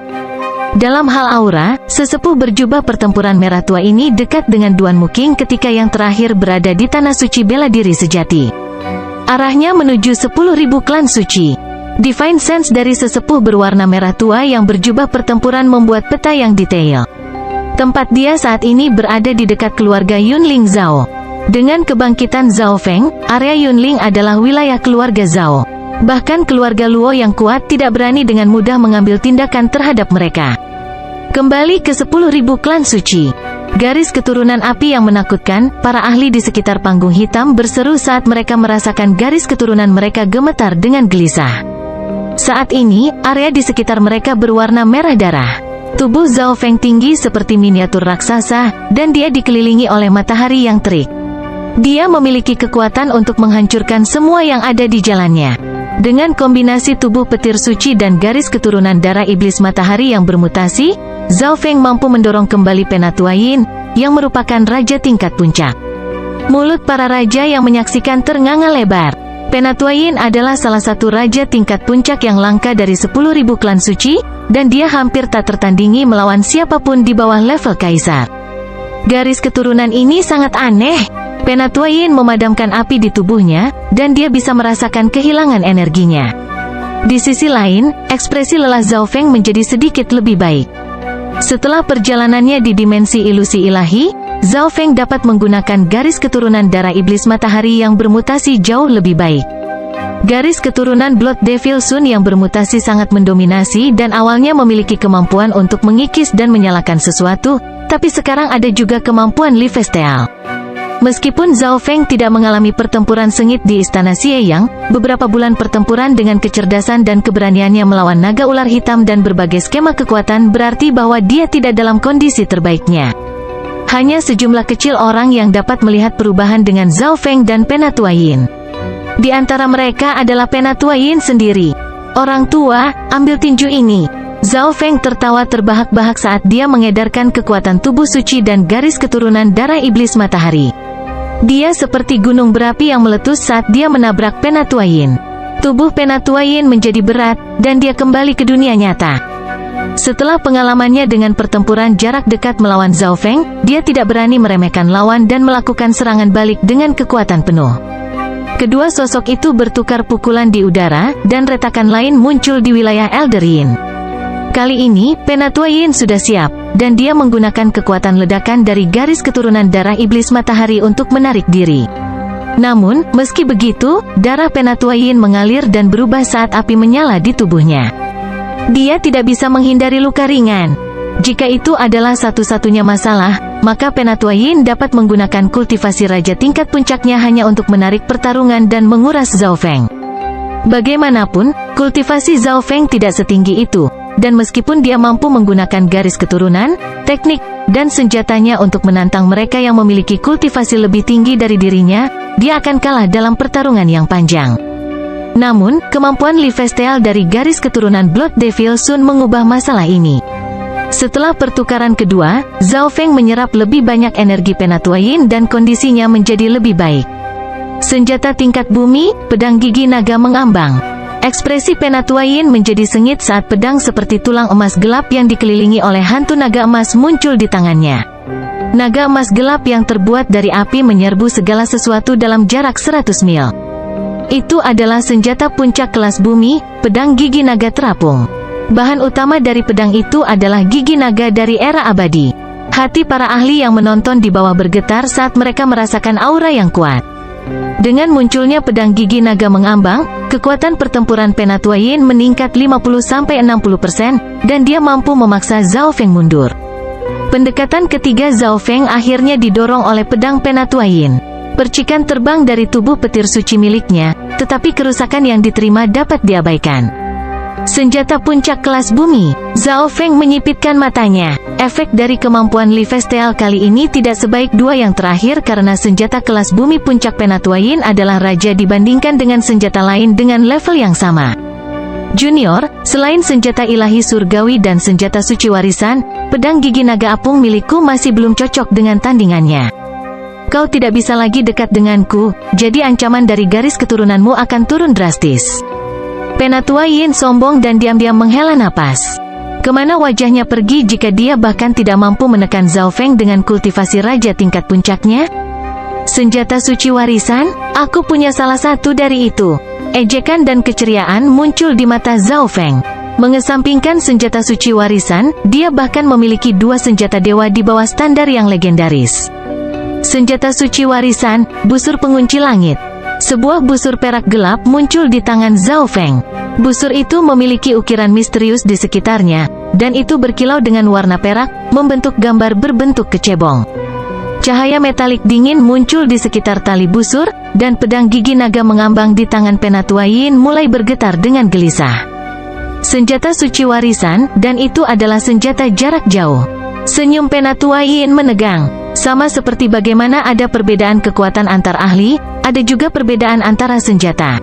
Dalam hal aura, sesepuh berjubah pertempuran merah tua ini dekat dengan Duan Muking ketika yang terakhir berada di tanah suci bela diri sejati. Arahnya menuju 10.000 klan suci. Divine Sense dari sesepuh berwarna merah tua yang berjubah pertempuran membuat peta yang detail. Tempat dia saat ini berada di dekat keluarga Yunling Zhao. Dengan kebangkitan Zhao Feng, area Yunling adalah wilayah keluarga Zhao. Bahkan keluarga Luo yang kuat tidak berani dengan mudah mengambil tindakan terhadap mereka. Kembali ke 10.000 klan suci. Garis keturunan api yang menakutkan, para ahli di sekitar panggung hitam berseru saat mereka merasakan garis keturunan mereka gemetar dengan gelisah. Saat ini, area di sekitar mereka berwarna merah darah. Tubuh Zhao Feng tinggi seperti miniatur raksasa, dan dia dikelilingi oleh matahari yang terik. Dia memiliki kekuatan untuk menghancurkan semua yang ada di jalannya. Dengan kombinasi tubuh petir suci dan garis keturunan darah iblis matahari yang bermutasi, Zhao Feng mampu mendorong kembali Penatua Yin, yang merupakan raja tingkat puncak. Mulut para raja yang menyaksikan ternganga lebar. Penatua Yin adalah salah satu raja tingkat puncak yang langka dari 10.000 klan suci, dan dia hampir tak tertandingi melawan siapapun di bawah level kaisar. Garis keturunan ini sangat aneh. Penatua Yin memadamkan api di tubuhnya, dan dia bisa merasakan kehilangan energinya. Di sisi lain, ekspresi lelah Zhao Feng menjadi sedikit lebih baik. Setelah perjalanannya di dimensi ilusi ilahi, Zhao Feng dapat menggunakan garis keturunan darah iblis matahari yang bermutasi jauh lebih baik. Garis keturunan Blood Devil Sun yang bermutasi sangat mendominasi dan awalnya memiliki kemampuan untuk mengikis dan menyalakan sesuatu, tapi sekarang ada juga kemampuan Lifesteal. Meskipun Zhao Feng tidak mengalami pertempuran sengit di Istana Xieyang, beberapa bulan pertempuran dengan kecerdasan dan keberaniannya melawan naga ular hitam dan berbagai skema kekuatan berarti bahwa dia tidak dalam kondisi terbaiknya. Hanya sejumlah kecil orang yang dapat melihat perubahan dengan Zhao Feng dan Penatua Yin. Di antara mereka adalah Penatua Yin sendiri. Orang tua, ambil tinju ini. Zhao Feng tertawa terbahak-bahak saat dia mengedarkan kekuatan tubuh suci dan garis keturunan darah iblis matahari. Dia seperti gunung berapi yang meletus saat dia menabrak Penatua Yin. Tubuh Penatua Yin menjadi berat, dan dia kembali ke dunia nyata. Setelah pengalamannya dengan pertempuran jarak dekat melawan Zhao Feng, dia tidak berani meremehkan lawan dan melakukan serangan balik dengan kekuatan penuh. Kedua sosok itu bertukar pukulan di udara, dan retakan lain muncul di wilayah Elder Yin. Kali ini, Penatua Yin sudah siap, dan dia menggunakan kekuatan ledakan dari garis keturunan darah iblis matahari untuk menarik diri. Namun, meski begitu, darah Penatua Yin mengalir dan berubah saat api menyala di tubuhnya. Dia tidak bisa menghindari luka ringan. Jika itu adalah satu-satunya masalah, maka Penatua Yin dapat menggunakan kultivasi raja tingkat puncaknya hanya untuk menarik pertarungan dan menguras Zhao Feng. Bagaimanapun, kultivasi Zhao Feng tidak setinggi itu. Dan meskipun dia mampu menggunakan garis keturunan, teknik, dan senjatanya untuk menantang mereka yang memiliki kultivasi lebih tinggi dari dirinya, dia akan kalah dalam pertarungan yang panjang. Namun, kemampuan Lifesteal dari garis keturunan Blood Devil Sun mengubah masalah ini. Setelah pertukaran kedua, Zhao Feng menyerap lebih banyak energi Penatua Yin dan kondisinya menjadi lebih baik. Senjata tingkat bumi, pedang gigi naga mengambang. Ekspresi Penatua Yin menjadi sengit saat pedang seperti tulang emas gelap yang dikelilingi oleh hantu naga emas muncul di tangannya. Naga emas gelap yang terbuat dari api menyerbu segala sesuatu dalam jarak 100 mil. Itu adalah senjata puncak kelas bumi, pedang gigi naga terapung. Bahan utama dari pedang itu adalah gigi naga dari era abadi. Hati para ahli yang menonton di bawah bergetar saat mereka merasakan aura yang kuat. Dengan munculnya pedang gigi naga mengambang, kekuatan pertempuran Penatua Yin meningkat 50-60%, dan dia mampu memaksa Zhao Feng mundur. Pendekatan ketiga Zhao Feng akhirnya didorong oleh pedang Penatua Yin. Percikan terbang dari tubuh petir suci miliknya, tetapi kerusakan yang diterima dapat diabaikan. Senjata puncak kelas bumi. Zhao Feng menyipitkan matanya. Efek dari kemampuan Lifesteal kali ini tidak sebaik dua yang terakhir karena senjata kelas bumi puncak Penatua Yin adalah raja dibandingkan dengan senjata lain dengan level yang sama. Junior, selain senjata ilahi surgawi dan senjata suci warisan, pedang gigi naga apung milikku masih belum cocok dengan tandingannya. Kau tidak bisa lagi dekat denganku, jadi ancaman dari garis keturunanmu akan turun drastis. Penatua Yin sombong dan diam-diam menghela napas. Kemana wajahnya pergi jika dia bahkan tidak mampu menekan Zhao Feng dengan kultivasi raja tingkat puncaknya? Senjata suci warisan? Aku punya salah satu dari itu. Ejekan dan keceriaan muncul di mata Zhao Feng. Mengesampingkan senjata suci warisan, dia bahkan memiliki 2 senjata dewa di bawah standar yang legendaris. Senjata suci warisan, busur pengunci langit. Sebuah busur perak gelap muncul di tangan Zhao Feng. Busur itu memiliki ukiran misterius di sekitarnya, dan itu berkilau dengan warna perak, membentuk gambar berbentuk kecebong. Cahaya metalik dingin muncul di sekitar tali busur, dan pedang gigi naga mengambang di tangan Penatua Yin mulai bergetar dengan gelisah. Senjata suci warisan, dan itu adalah senjata jarak jauh. Senyum Penatua Yin menegang. Sama seperti bagaimana ada perbedaan kekuatan antar ahli, ada juga perbedaan antara senjata.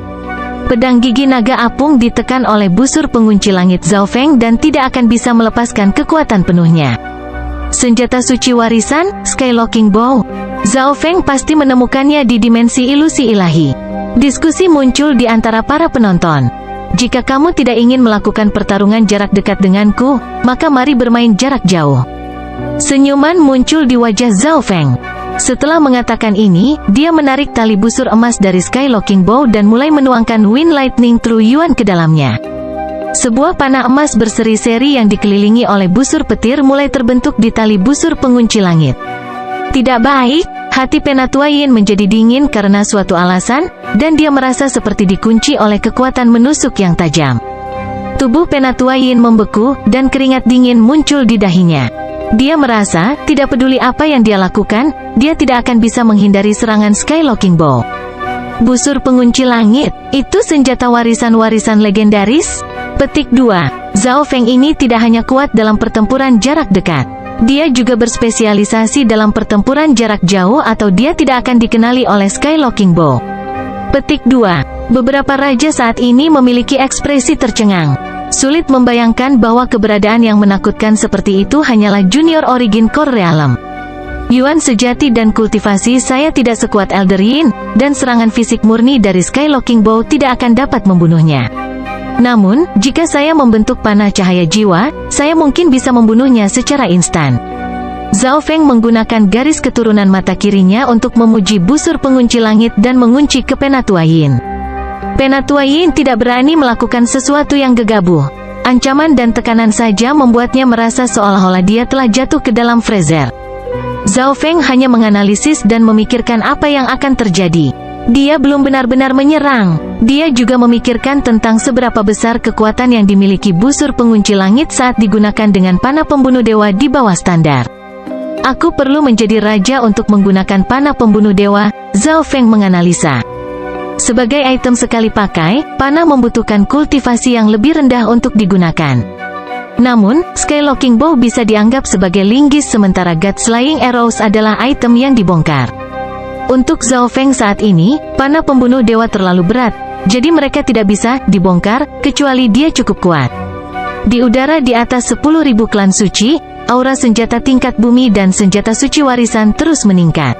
Pedang gigi naga apung ditekan oleh busur pengunci langit Zhao Feng dan tidak akan bisa melepaskan kekuatan penuhnya. Senjata suci warisan, Skylocking Bow. Zhao Feng pasti menemukannya di dimensi ilusi ilahi. Diskusi muncul di antara para penonton. Jika kamu tidak ingin melakukan pertarungan jarak dekat denganku, maka mari bermain jarak jauh. Senyuman muncul di wajah Zhao Feng. Setelah mengatakan ini, dia menarik tali busur emas dari Skylocking Bow dan mulai menuangkan Wind Lightning True Yuan ke dalamnya. Sebuah panah emas berseri-seri yang dikelilingi oleh busur petir mulai terbentuk di tali busur pengunci langit. Tidak baik, hati Penatua Yin menjadi dingin karena suatu alasan, dan dia merasa seperti dikunci oleh kekuatan menusuk yang tajam. Tubuh Penatua Yin membeku, dan keringat dingin muncul di dahinya. Dia merasa, tidak peduli apa yang dia lakukan, dia tidak akan bisa menghindari serangan Skylocking Bow. Busur pengunci langit, itu senjata warisan-warisan legendaris? Petik 2. Zhao Feng ini tidak hanya kuat dalam pertempuran jarak dekat. Dia juga berspesialisasi dalam pertempuran jarak jauh atau dia tidak akan dikenali oleh Skylocking Bow. Petik 2. Beberapa raja saat ini memiliki ekspresi tercengang. Sulit membayangkan bahwa keberadaan yang menakutkan seperti itu hanyalah junior origin core realm. Yuan sejati dan kultivasi saya tidak sekuat Elder Yin, dan serangan fisik murni dari Skylocking Bow tidak akan dapat membunuhnya. Namun, jika saya membentuk panah cahaya jiwa, saya mungkin bisa membunuhnya secara instan. Zhao Feng menggunakan garis keturunan mata kirinya untuk memuji busur pengunci langit dan mengunci ke Penatua Yin. Penatua Yin tidak berani melakukan sesuatu yang gegabah. Ancaman dan tekanan saja membuatnya merasa seolah-olah dia telah jatuh ke dalam freezer. Zhao Feng hanya menganalisis dan memikirkan apa yang akan terjadi. Dia belum benar-benar menyerang. Dia juga memikirkan tentang seberapa besar kekuatan yang dimiliki busur pengunci langit saat digunakan dengan panah pembunuh dewa di bawah standar. Aku perlu menjadi raja untuk menggunakan panah pembunuh dewa, Zhao Feng menganalisa. Sebagai item sekali pakai, panah membutuhkan kultivasi yang lebih rendah untuk digunakan. Namun, Skylocking Bow bisa dianggap sebagai linggis sementara God Slaying Arrows adalah item yang dibongkar. Untuk Zhao Feng saat ini, panah pembunuh dewa terlalu berat, jadi mereka tidak bisa dibongkar, kecuali dia cukup kuat. Di udara di atas 10.000 klan suci, aura senjata tingkat bumi dan senjata suci warisan terus meningkat.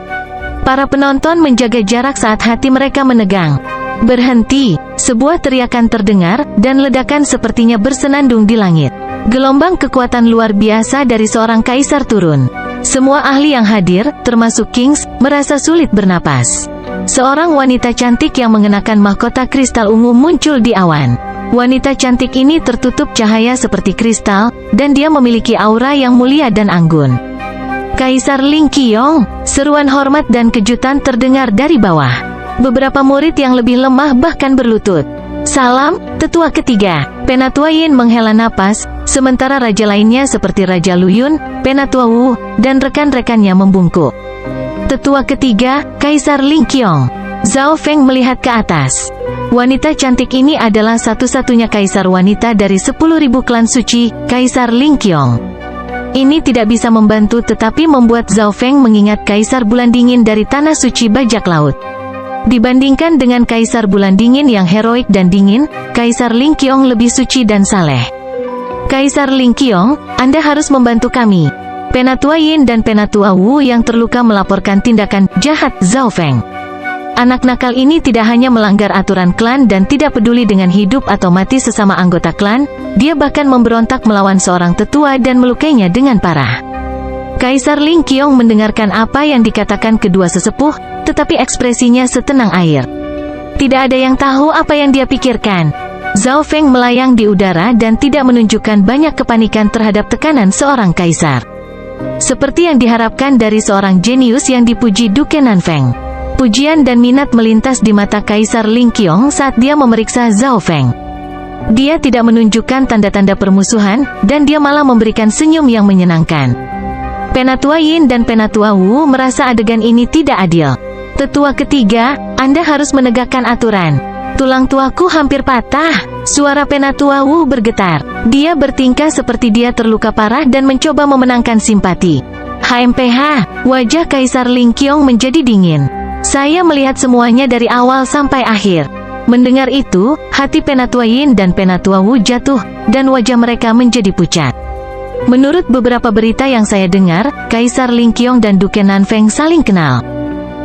Para penonton menjaga jarak saat hati mereka menegang. Berhenti, sebuah teriakan terdengar, dan ledakan sepertinya bersenandung di langit. Gelombang kekuatan luar biasa dari seorang kaisar turun. Semua ahli yang hadir, termasuk Kings, merasa sulit bernapas. Seorang wanita cantik yang mengenakan mahkota kristal ungu muncul di awan. Wanita cantik ini tertutup cahaya seperti kristal, dan dia memiliki aura yang mulia dan anggun. Kaisar Ling Qiong, seruan hormat dan kejutan terdengar dari bawah. Beberapa murid yang lebih lemah bahkan berlutut. Salam, tetua ketiga. Penatua Yin menghela napas, sementara raja lainnya seperti Raja Luyun, Penatua Wu, dan rekan-rekannya membungkuk. Tetua ketiga, Kaisar Ling Qiong. Zhao Feng melihat ke atas. Wanita cantik ini adalah satu-satunya kaisar wanita dari 10.000 klan suci, Kaisar Ling Qiong. Ini tidak bisa membantu tetapi membuat Zhao Feng mengingat Kaisar Bulan Dingin dari Tanah Suci Bajak Laut. Dibandingkan dengan Kaisar Bulan Dingin yang heroik dan dingin, Kaisar Ling Qiong lebih suci dan saleh. Kaisar Ling Qiong, Anda harus membantu kami. Penatua Yin dan Penatua Wu yang terluka melaporkan tindakan jahat Zhao Feng. Anak nakal ini tidak hanya melanggar aturan klan dan tidak peduli dengan hidup atau mati sesama anggota klan, dia bahkan memberontak melawan seorang tetua dan melukainya dengan parah. Kaisar Ling Qiong mendengarkan apa yang dikatakan kedua sesepuh, tetapi ekspresinya setenang air. Tidak ada yang tahu apa yang dia pikirkan. Zhao Feng melayang di udara dan tidak menunjukkan banyak kepanikan terhadap tekanan seorang kaisar. Seperti yang diharapkan dari seorang jenius yang dipuji Duke Nanfeng. Pujian dan minat melintas di mata Kaisar Ling Qiong saat dia memeriksa Zhao Feng. Dia tidak menunjukkan tanda-tanda permusuhan, dan dia malah memberikan senyum yang menyenangkan. Penatua Yin dan Penatua Wu merasa adegan ini tidak adil. Tetua ketiga, Anda harus menegakkan aturan. Tulang tuaku hampir patah. Suara Penatua Wu bergetar. Dia bertingkah seperti dia terluka parah dan mencoba memenangkan simpati. HMPH, wajah Kaisar Ling Qiong menjadi dingin. Saya melihat semuanya dari awal sampai akhir. Mendengar itu, hati Penatua Yin dan Penatua Wu jatuh, dan wajah mereka menjadi pucat. Menurut beberapa berita yang saya dengar, Kaisar Ling Qiong dan Duke Nanfeng saling kenal.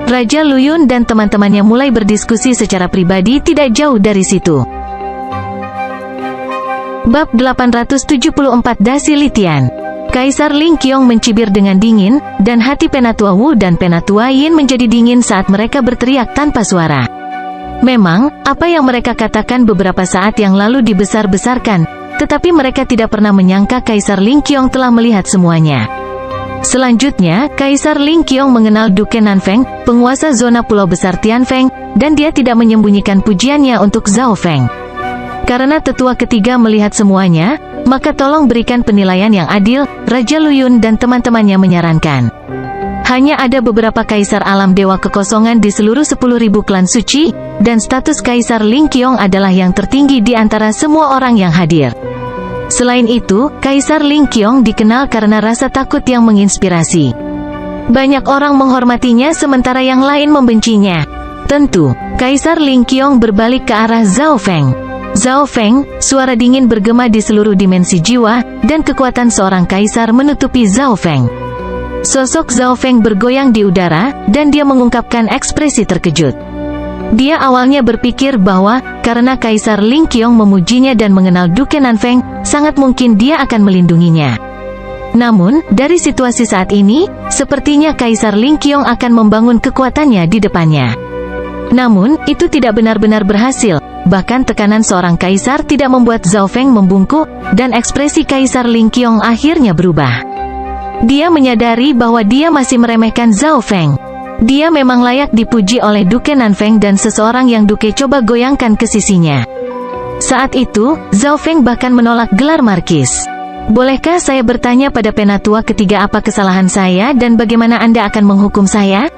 Raja Luyun dan teman-temannya mulai berdiskusi secara pribadi tidak jauh dari situ. Bab 874 Dasi Litian. Kaisar Ling Qiong mencibir dengan dingin, dan hati Penatua Wu dan Penatua Yin menjadi dingin saat mereka berteriak tanpa suara. Memang, apa yang mereka katakan beberapa saat yang lalu dibesar-besarkan, tetapi mereka tidak pernah menyangka Kaisar Ling Qiong telah melihat semuanya. Selanjutnya, Kaisar Ling Qiong mengenal Duke Nanfeng, penguasa zona pulau besar Tianfeng, dan dia tidak menyembunyikan pujiannya untuk Zhao Feng. Karena tetua ketiga melihat semuanya, maka tolong berikan penilaian yang adil, Raja Luyun dan teman-temannya menyarankan. Hanya ada beberapa kaisar alam dewa kekosongan di seluruh 10.000 klan suci, dan status Kaisar Ling Qiong adalah yang tertinggi di antara semua orang yang hadir. Selain itu, Kaisar Ling Qiong dikenal karena rasa takut yang menginspirasi. Banyak orang menghormatinya sementara yang lain membencinya. Tentu, Kaisar Ling Qiong berbalik ke arah Zhao Feng. Zhao Feng, suara dingin bergema di seluruh dimensi jiwa, dan kekuatan seorang kaisar menutupi Zhao Feng. Sosok Zhao Feng bergoyang di udara, dan dia mengungkapkan ekspresi terkejut. Dia awalnya berpikir bahwa, karena Kaisar Ling Qiong memujinya dan mengenal Duke Nanfeng, sangat mungkin dia akan melindunginya. Namun, dari situasi saat ini, sepertinya Kaisar Ling Qiong akan membangun kekuatannya di depannya. Namun, itu tidak benar-benar berhasil. Bahkan tekanan seorang kaisar tidak membuat Zhao Feng membungkuk, dan ekspresi Kaisar Ling Qiong akhirnya berubah. Dia menyadari bahwa dia masih meremehkan Zhao Feng. Dia memang layak dipuji oleh Duke Nanfeng dan seseorang yang Duke coba goyangkan ke sisinya. Saat itu, Zhao Feng bahkan menolak gelar markis. Bolehkah saya bertanya pada penatua ketiga apa kesalahan saya dan bagaimana Anda akan menghukum saya?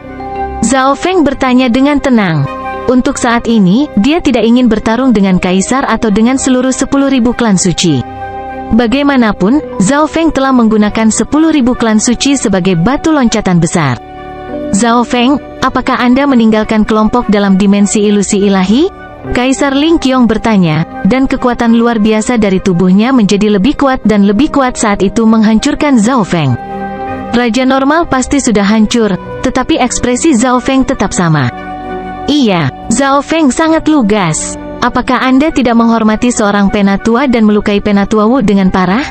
Zhao Feng bertanya dengan tenang. Untuk saat ini, dia tidak ingin bertarung dengan kaisar atau dengan seluruh 10.000 klan suci. Bagaimanapun, Zhao Feng telah menggunakan 10.000 klan suci sebagai batu loncatan besar. Zhao Feng, apakah Anda meninggalkan kelompok dalam dimensi ilusi ilahi? Kaisar Ling Qiong bertanya, dan kekuatan luar biasa dari tubuhnya menjadi lebih kuat dan lebih kuat saat itu menghancurkan Zhao Feng. Raja normal pasti sudah hancur, tetapi ekspresi Zhao Feng tetap sama. Iya, Zhao Feng sangat lugas. Apakah Anda tidak menghormati seorang penatua dan melukai penatua Wu dengan parah?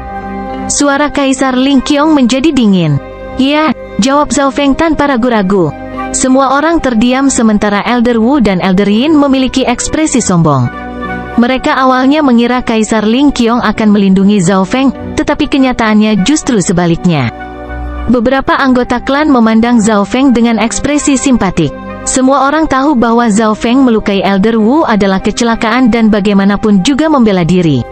Suara Kaisar Ling Qiong menjadi dingin. Ya, jawab Zhao Feng tanpa ragu-ragu. Semua orang terdiam sementara Elder Wu dan Elder Yin memiliki ekspresi sombong. Mereka awalnya mengira Kaisar Ling Qiong akan melindungi Zhao Feng, tetapi kenyataannya justru sebaliknya. Beberapa anggota klan memandang Zhao Feng dengan ekspresi simpatik. Semua orang tahu bahwa Zhao Feng melukai Elder Wu adalah kecelakaan dan bagaimanapun juga membela diri.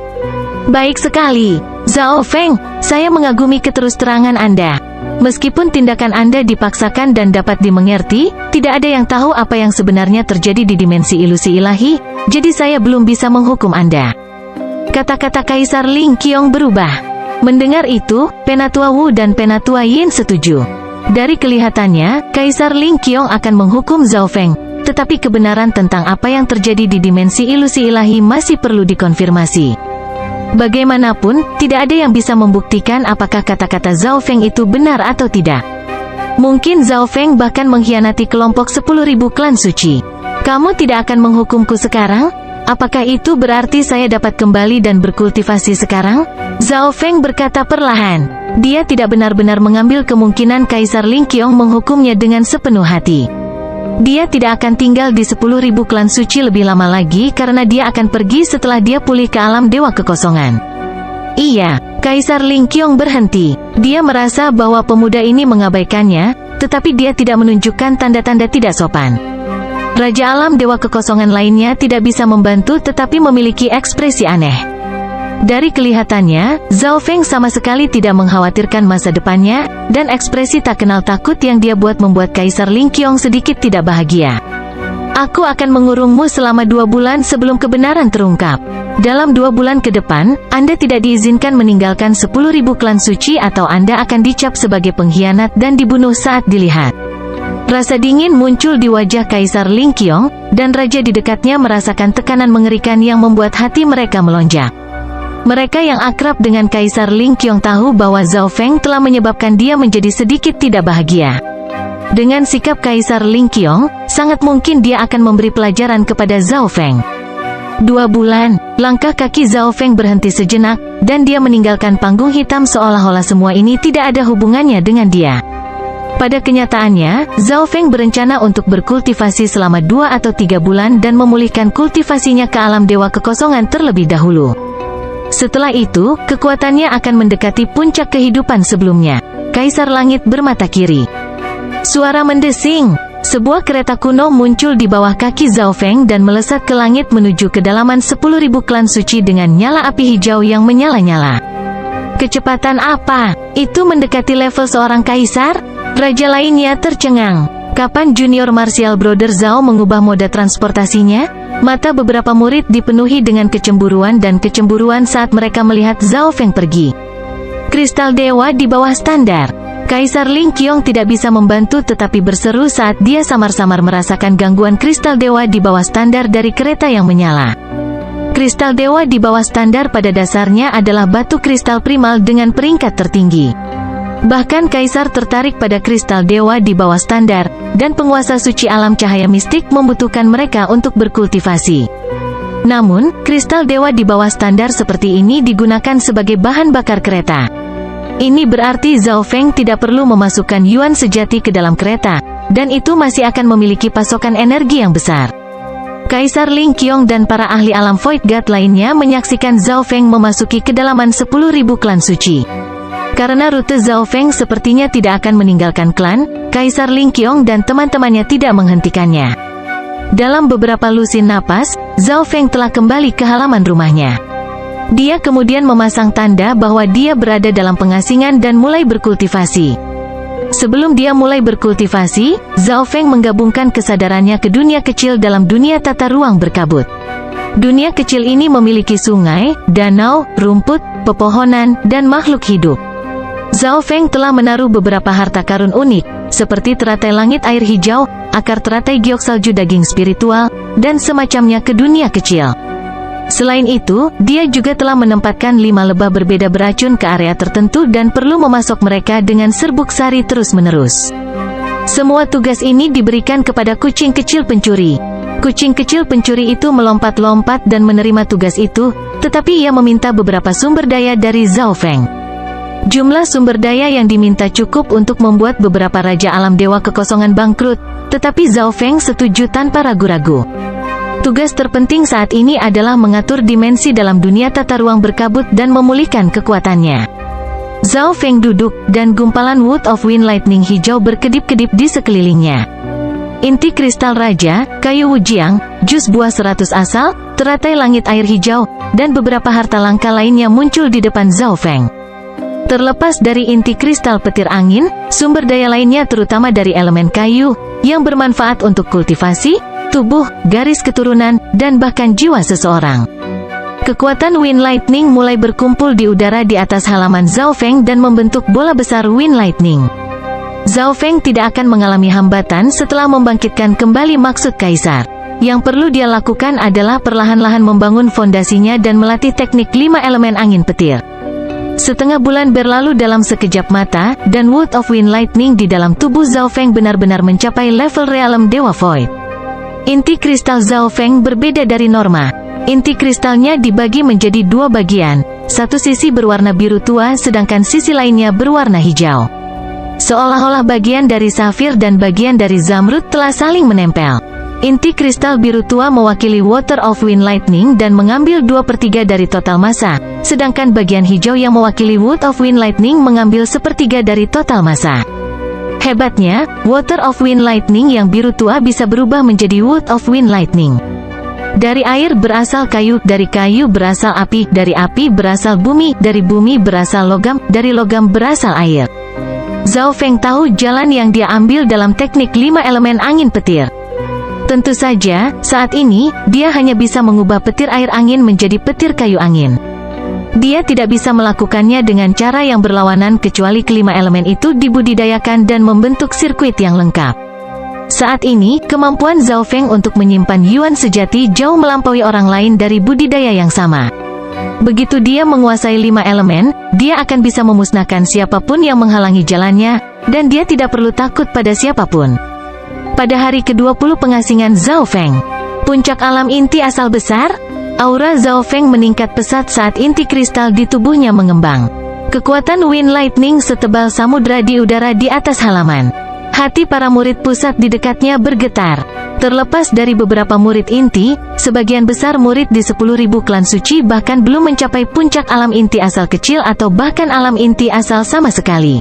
Baik sekali, Zhao Feng, saya mengagumi keterus-terangan Anda. Meskipun tindakan Anda dipaksakan dan dapat dimengerti, tidak ada yang tahu apa yang sebenarnya terjadi di dimensi ilusi ilahi, jadi saya belum bisa menghukum Anda. Kata-kata Kaisar Ling Qiong berubah. Mendengar itu, Penatua Wu dan Penatua Yin setuju. Dari kelihatannya, Kaisar Ling Qiong akan menghukum Zhao Feng, tetapi kebenaran tentang apa yang terjadi di dimensi ilusi ilahi masih perlu dikonfirmasi. Bagaimanapun, tidak ada yang bisa membuktikan apakah kata-kata Zhao Feng itu benar atau tidak. Mungkin Zhao Feng bahkan mengkhianati kelompok 10.000 klan suci. Kamu tidak akan menghukumku sekarang? Apakah itu berarti saya dapat kembali dan berkultivasi sekarang? Zhao Feng berkata perlahan. Dia tidak benar-benar mengambil kemungkinan Kaisar Ling Qiong menghukumnya dengan sepenuh hati. Dia tidak akan tinggal di 10.000 klan suci lebih lama lagi karena dia akan pergi setelah dia pulih ke alam Dewa Kekosongan. Iya, Kaisar Ling Qiong berhenti. Dia merasa bahwa pemuda ini mengabaikannya, tetapi dia tidak menunjukkan tanda-tanda tidak sopan. Raja alam Dewa Kekosongan lainnya tidak bisa membantu tetapi memiliki ekspresi aneh. Dari kelihatannya, Zhao Feng sama sekali tidak mengkhawatirkan masa depannya, dan ekspresi tak kenal takut yang dia buat membuat Kaisar Ling Qiong sedikit tidak bahagia. Aku akan mengurungmu selama 2 bulan sebelum kebenaran terungkap. Dalam 2 bulan ke depan, Anda tidak diizinkan meninggalkan 10.000 klan suci atau Anda akan dicap sebagai pengkhianat dan dibunuh saat dilihat. Rasa dingin muncul di wajah Kaisar Ling Qiong, dan raja di dekatnya merasakan tekanan mengerikan yang membuat hati mereka melonjak. Mereka yang akrab dengan Kaisar Ling Qiong tahu bahwa Zhao Feng telah menyebabkan dia menjadi sedikit tidak bahagia. Dengan sikap Kaisar Ling Qiong, sangat mungkin dia akan memberi pelajaran kepada Zhao Feng. 2 bulan, langkah kaki Zhao Feng berhenti sejenak, dan dia meninggalkan panggung hitam seolah-olah semua ini tidak ada hubungannya dengan dia. Pada kenyataannya, Zhao Feng berencana untuk berkultivasi selama 2 atau 3 bulan dan memulihkan kultivasinya ke alam Dewa Kekosongan terlebih dahulu. Setelah itu, kekuatannya akan mendekati puncak kehidupan sebelumnya. Kaisar Langit bermata kiri. Suara mendesing. Sebuah kereta kuno muncul di bawah kaki Zhao Feng dan melesat ke langit menuju kedalaman 10.000 klan suci dengan nyala api hijau yang menyala-nyala. Kecepatan apa? Itu mendekati level seorang kaisar? Raja lainnya tercengang. Kapan Junior Martial Brother Zhao mengubah moda transportasinya? Mata beberapa murid dipenuhi dengan kecemburuan saat mereka melihat Zhao Feng pergi. Kristal Dewa di bawah standar. Kaisar Ling Qiong tidak bisa membantu tetapi berseru saat dia samar-samar merasakan gangguan kristal dewa di bawah standar dari kereta yang menyala. Kristal dewa di bawah standar pada dasarnya adalah batu kristal primal dengan peringkat tertinggi. Bahkan Kaisar tertarik pada kristal dewa di bawah standar, dan penguasa suci alam cahaya mistik membutuhkan mereka untuk berkultivasi. Namun, kristal dewa di bawah standar seperti ini digunakan sebagai bahan bakar kereta. Ini berarti Zhao Feng tidak perlu memasukkan yuan sejati ke dalam kereta, dan itu masih akan memiliki pasokan energi yang besar. Kaisar Ling Qiong dan para ahli alam Void God lainnya menyaksikan Zhao Feng memasuki kedalaman 10.000 klan suci. Karena rute Zhao Feng sepertinya tidak akan meninggalkan klan, Kaisar Ling Qiong dan teman-temannya tidak menghentikannya. Dalam beberapa lusin napas, Zhao Feng telah kembali ke halaman rumahnya. Dia kemudian memasang tanda bahwa dia berada dalam pengasingan dan mulai berkultivasi. Sebelum dia mulai berkultivasi, Zhao Feng menggabungkan kesadarannya ke dunia kecil dalam dunia tata ruang berkabut. Dunia kecil ini memiliki sungai, danau, rumput, pepohonan, dan makhluk hidup. Zhao Feng telah menaruh beberapa harta karun unik, seperti teratai langit air hijau, akar teratai giok salju daging spiritual, dan semacamnya ke dunia kecil. Selain itu, dia juga telah menempatkan 5 lebah berbeda beracun ke area tertentu dan perlu memasok mereka dengan serbuk sari terus-menerus. Semua tugas ini diberikan kepada kucing kecil pencuri. Kucing kecil pencuri itu melompat-lompat dan menerima tugas itu, tetapi ia meminta beberapa sumber daya dari Zhao Feng. Jumlah sumber daya yang diminta cukup untuk membuat beberapa Raja Alam Dewa Kekosongan bangkrut, tetapi Zhao Feng setuju tanpa ragu-ragu. Tugas terpenting saat ini adalah mengatur dimensi dalam dunia tata ruang berkabut dan memulihkan kekuatannya. Zhao Feng duduk, dan gumpalan Wood of Wind Lightning hijau berkedip-kedip di sekelilingnya. Inti kristal raja, kayu wujiang, jus buah 100 asal, teratai langit air hijau, dan beberapa harta langka lainnya muncul di depan Zhao Feng. Terlepas dari inti kristal petir angin, sumber daya lainnya terutama dari elemen kayu, yang bermanfaat untuk kultivasi, tubuh, garis keturunan, dan bahkan jiwa seseorang. Kekuatan Wind Lightning mulai berkumpul di udara di atas halaman Zhao Feng dan membentuk bola besar Wind Lightning. Zhao Feng tidak akan mengalami hambatan setelah membangkitkan kembali maksud Kaisar. Yang perlu dia lakukan adalah perlahan-lahan membangun fondasinya dan melatih teknik 5 elemen angin petir. Setengah bulan berlalu dalam sekejap mata, dan Wood of Wind Lightning di dalam tubuh Zhao Feng benar-benar mencapai level realem Dewa Void. Inti kristal Zhao Feng berbeda dari norma. Inti kristalnya dibagi menjadi dua bagian, satu sisi berwarna biru tua sedangkan sisi lainnya berwarna hijau. Seolah-olah bagian dari safir dan bagian dari zamrud telah saling menempel. Inti kristal biru tua mewakili Water of Wind Lightning dan mengambil 2/3 dari total massa, sedangkan bagian hijau yang mewakili Wood of Wind Lightning mengambil 1/3 dari total massa. Hebatnya, Water of Wind Lightning yang biru tua bisa berubah menjadi Wood of Wind Lightning. Dari air berasal kayu, dari kayu berasal api, dari api berasal bumi, dari bumi berasal logam, dari logam berasal air. Zhao Feng tahu jalan yang dia ambil dalam teknik 5 elemen angin petir. Tentu saja, saat ini, dia hanya bisa mengubah petir air angin menjadi petir kayu angin. Dia tidak bisa melakukannya dengan cara yang berlawanan kecuali kelima elemen itu dibudidayakan dan membentuk sirkuit yang lengkap. Saat ini, kemampuan Zhao Feng untuk menyimpan Yuan sejati jauh melampaui orang lain dari budidaya yang sama. Begitu dia menguasai 5 elemen, dia akan bisa memusnahkan siapapun yang menghalangi jalannya, dan dia tidak perlu takut pada siapapun. Pada hari ke-20 pengasingan Zhao Feng, puncak alam inti asal besar, aura Zhao Feng meningkat pesat saat inti kristal di tubuhnya mengembang. Kekuatan Wind Lightning setebal samudra di udara di atas halaman. Hati para murid pusat di dekatnya bergetar. Terlepas dari beberapa murid inti, sebagian besar murid di 10.000 klan suci bahkan belum mencapai puncak alam inti asal kecil atau bahkan alam inti asal sama sekali.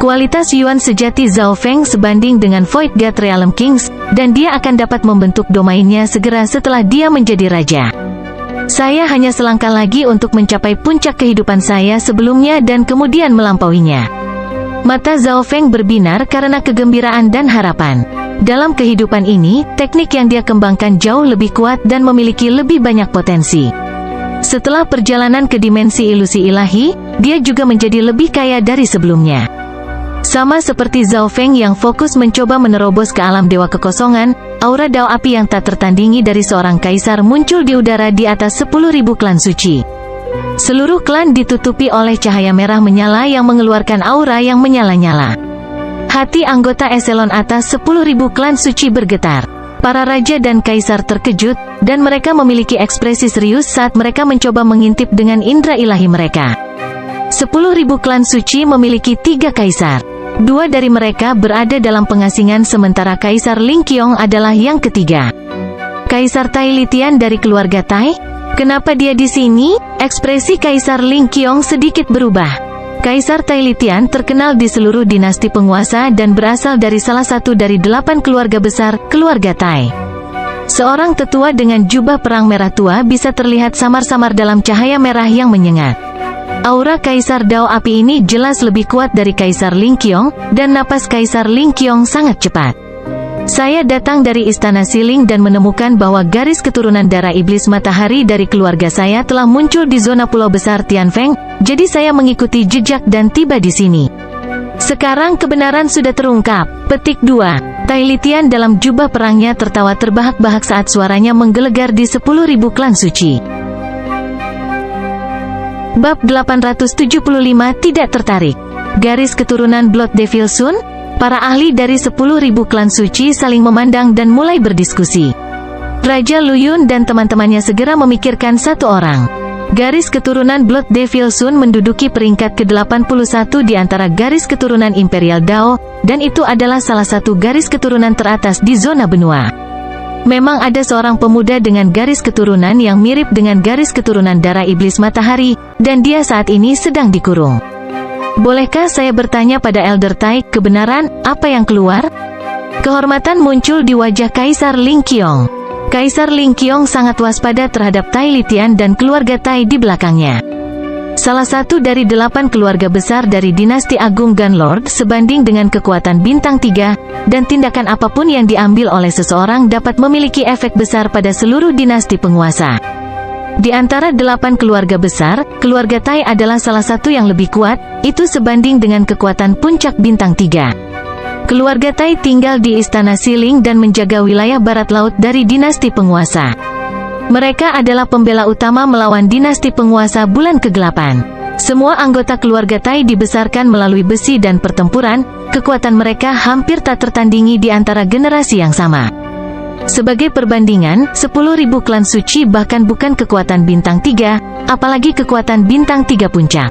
Kualitas Yuan sejati Zhao Feng sebanding dengan Void God Realm Kings, dan dia akan dapat membentuk domainnya segera setelah dia menjadi raja. Saya hanya selangkah lagi untuk mencapai puncak kehidupan saya sebelumnya dan kemudian melampauinya. Mata Zhao Feng berbinar karena kegembiraan dan harapan. Dalam kehidupan ini, teknik yang dia kembangkan jauh lebih kuat dan memiliki lebih banyak potensi. Setelah perjalanan ke dimensi ilusi ilahi, dia juga menjadi lebih kaya dari sebelumnya. Sama seperti Zhao Feng yang fokus mencoba menerobos ke alam dewa kekosongan, aura dao api yang tak tertandingi dari seorang kaisar muncul di udara di atas 10.000 klan suci. Seluruh klan ditutupi oleh cahaya merah menyala yang mengeluarkan aura yang menyala-nyala. Hati anggota eselon atas 10.000 klan suci bergetar. Para raja dan kaisar terkejut, dan mereka memiliki ekspresi serius saat mereka mencoba mengintip dengan indera ilahi mereka. 10.000 klan suci memiliki 3 kaisar. 2 dari mereka berada dalam pengasingan sementara Kaisar Ling Qiong adalah yang ketiga. Kaisar Tai Litian dari keluarga Tai? Kenapa dia di sini? Ekspresi Kaisar Ling Qiong sedikit berubah. Kaisar Tai Litian terkenal di seluruh dinasti penguasa dan berasal dari salah satu dari 8 keluarga besar, keluarga Tai. Seorang tetua dengan jubah perang merah tua bisa terlihat samar-samar dalam cahaya merah yang menyengat. Aura Kaisar Dao Api ini jelas lebih kuat dari Kaisar Ling Qiong, dan napas Kaisar Ling Qiong sangat cepat. Saya datang dari Istana Siling dan menemukan bahwa garis keturunan darah iblis matahari dari keluarga saya telah muncul di zona pulau besar Tianfeng, jadi saya mengikuti jejak dan tiba di sini. Sekarang kebenaran sudah terungkap. Petik 2. Tai Litian dalam jubah perangnya tertawa terbahak-bahak saat suaranya menggelegar di 10.000 klan suci. Bab 875 tidak tertarik. Garis keturunan Blood Devil Sun? Para ahli dari 10.000 klan suci saling memandang dan mulai berdiskusi. Raja Luyun dan teman-temannya segera memikirkan satu orang. Garis keturunan Blood Devil Sun menduduki peringkat ke-81 di antara garis keturunan Imperial Dao, dan itu adalah salah satu garis keturunan teratas di zona benua. Memang ada seorang pemuda dengan garis keturunan yang mirip dengan garis keturunan darah iblis matahari, dan dia saat ini sedang dikurung. Bolehkah saya bertanya pada Elder Tai, kebenaran, apa yang keluar? Kehormatan muncul di wajah Kaisar Ling Qiong. Kaisar Ling Qiong sangat waspada terhadap Tai Litian dan keluarga Tai di belakangnya. Salah satu dari 8 keluarga besar dari dinasti Agung Gunlord sebanding dengan kekuatan bintang 3, dan tindakan apapun yang diambil oleh seseorang dapat memiliki efek besar pada seluruh dinasti penguasa. Di antara 8 keluarga besar, keluarga Tai adalah salah satu yang lebih kuat, itu sebanding dengan kekuatan puncak bintang 3. Keluarga Tai tinggal di Istana Siling dan menjaga wilayah barat laut dari dinasti penguasa. Mereka adalah pembela utama melawan dinasti penguasa bulan ke-8. Semua anggota keluarga Tai dibesarkan melalui besi dan pertempuran, kekuatan mereka hampir tak tertandingi di antara generasi yang sama. Sebagai perbandingan, 10.000 klan suci bahkan bukan kekuatan bintang 3, apalagi kekuatan bintang 3 puncak.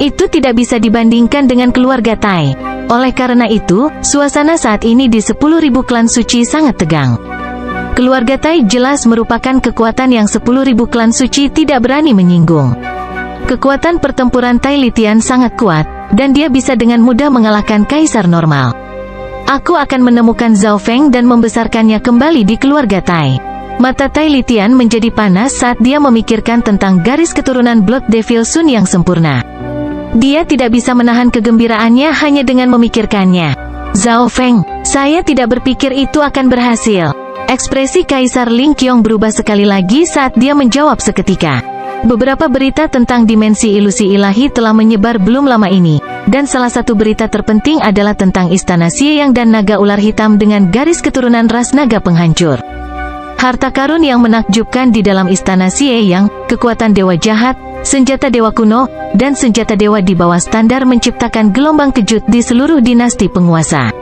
Itu tidak bisa dibandingkan dengan keluarga Tai. Oleh karena itu, suasana saat ini di 10.000 klan suci sangat tegang. Keluarga Tai jelas merupakan kekuatan yang 10.000 klan suci tidak berani menyinggung. Kekuatan pertempuran Tai Litian sangat kuat, dan dia bisa dengan mudah mengalahkan kaisar normal. Aku akan menemukan Zhao Feng dan membesarkannya kembali di keluarga Tai. Mata Tai Litian menjadi panas saat dia memikirkan tentang garis keturunan Blood Devil Sun yang sempurna. Dia tidak bisa menahan kegembiraannya hanya dengan memikirkannya. Zhao Feng, saya tidak berpikir itu akan berhasil. Ekspresi Kaisar Ling Qiong berubah sekali lagi saat dia menjawab seketika. Beberapa berita tentang dimensi ilusi ilahi telah menyebar belum lama ini, dan salah satu berita terpenting adalah tentang Istana Xie Yang dan naga ular hitam dengan garis keturunan ras naga penghancur. Harta karun yang menakjubkan di dalam Istana Xie Yang, kekuatan dewa jahat, senjata dewa kuno, dan senjata dewa di bawah standar menciptakan gelombang kejut di seluruh dinasti penguasa.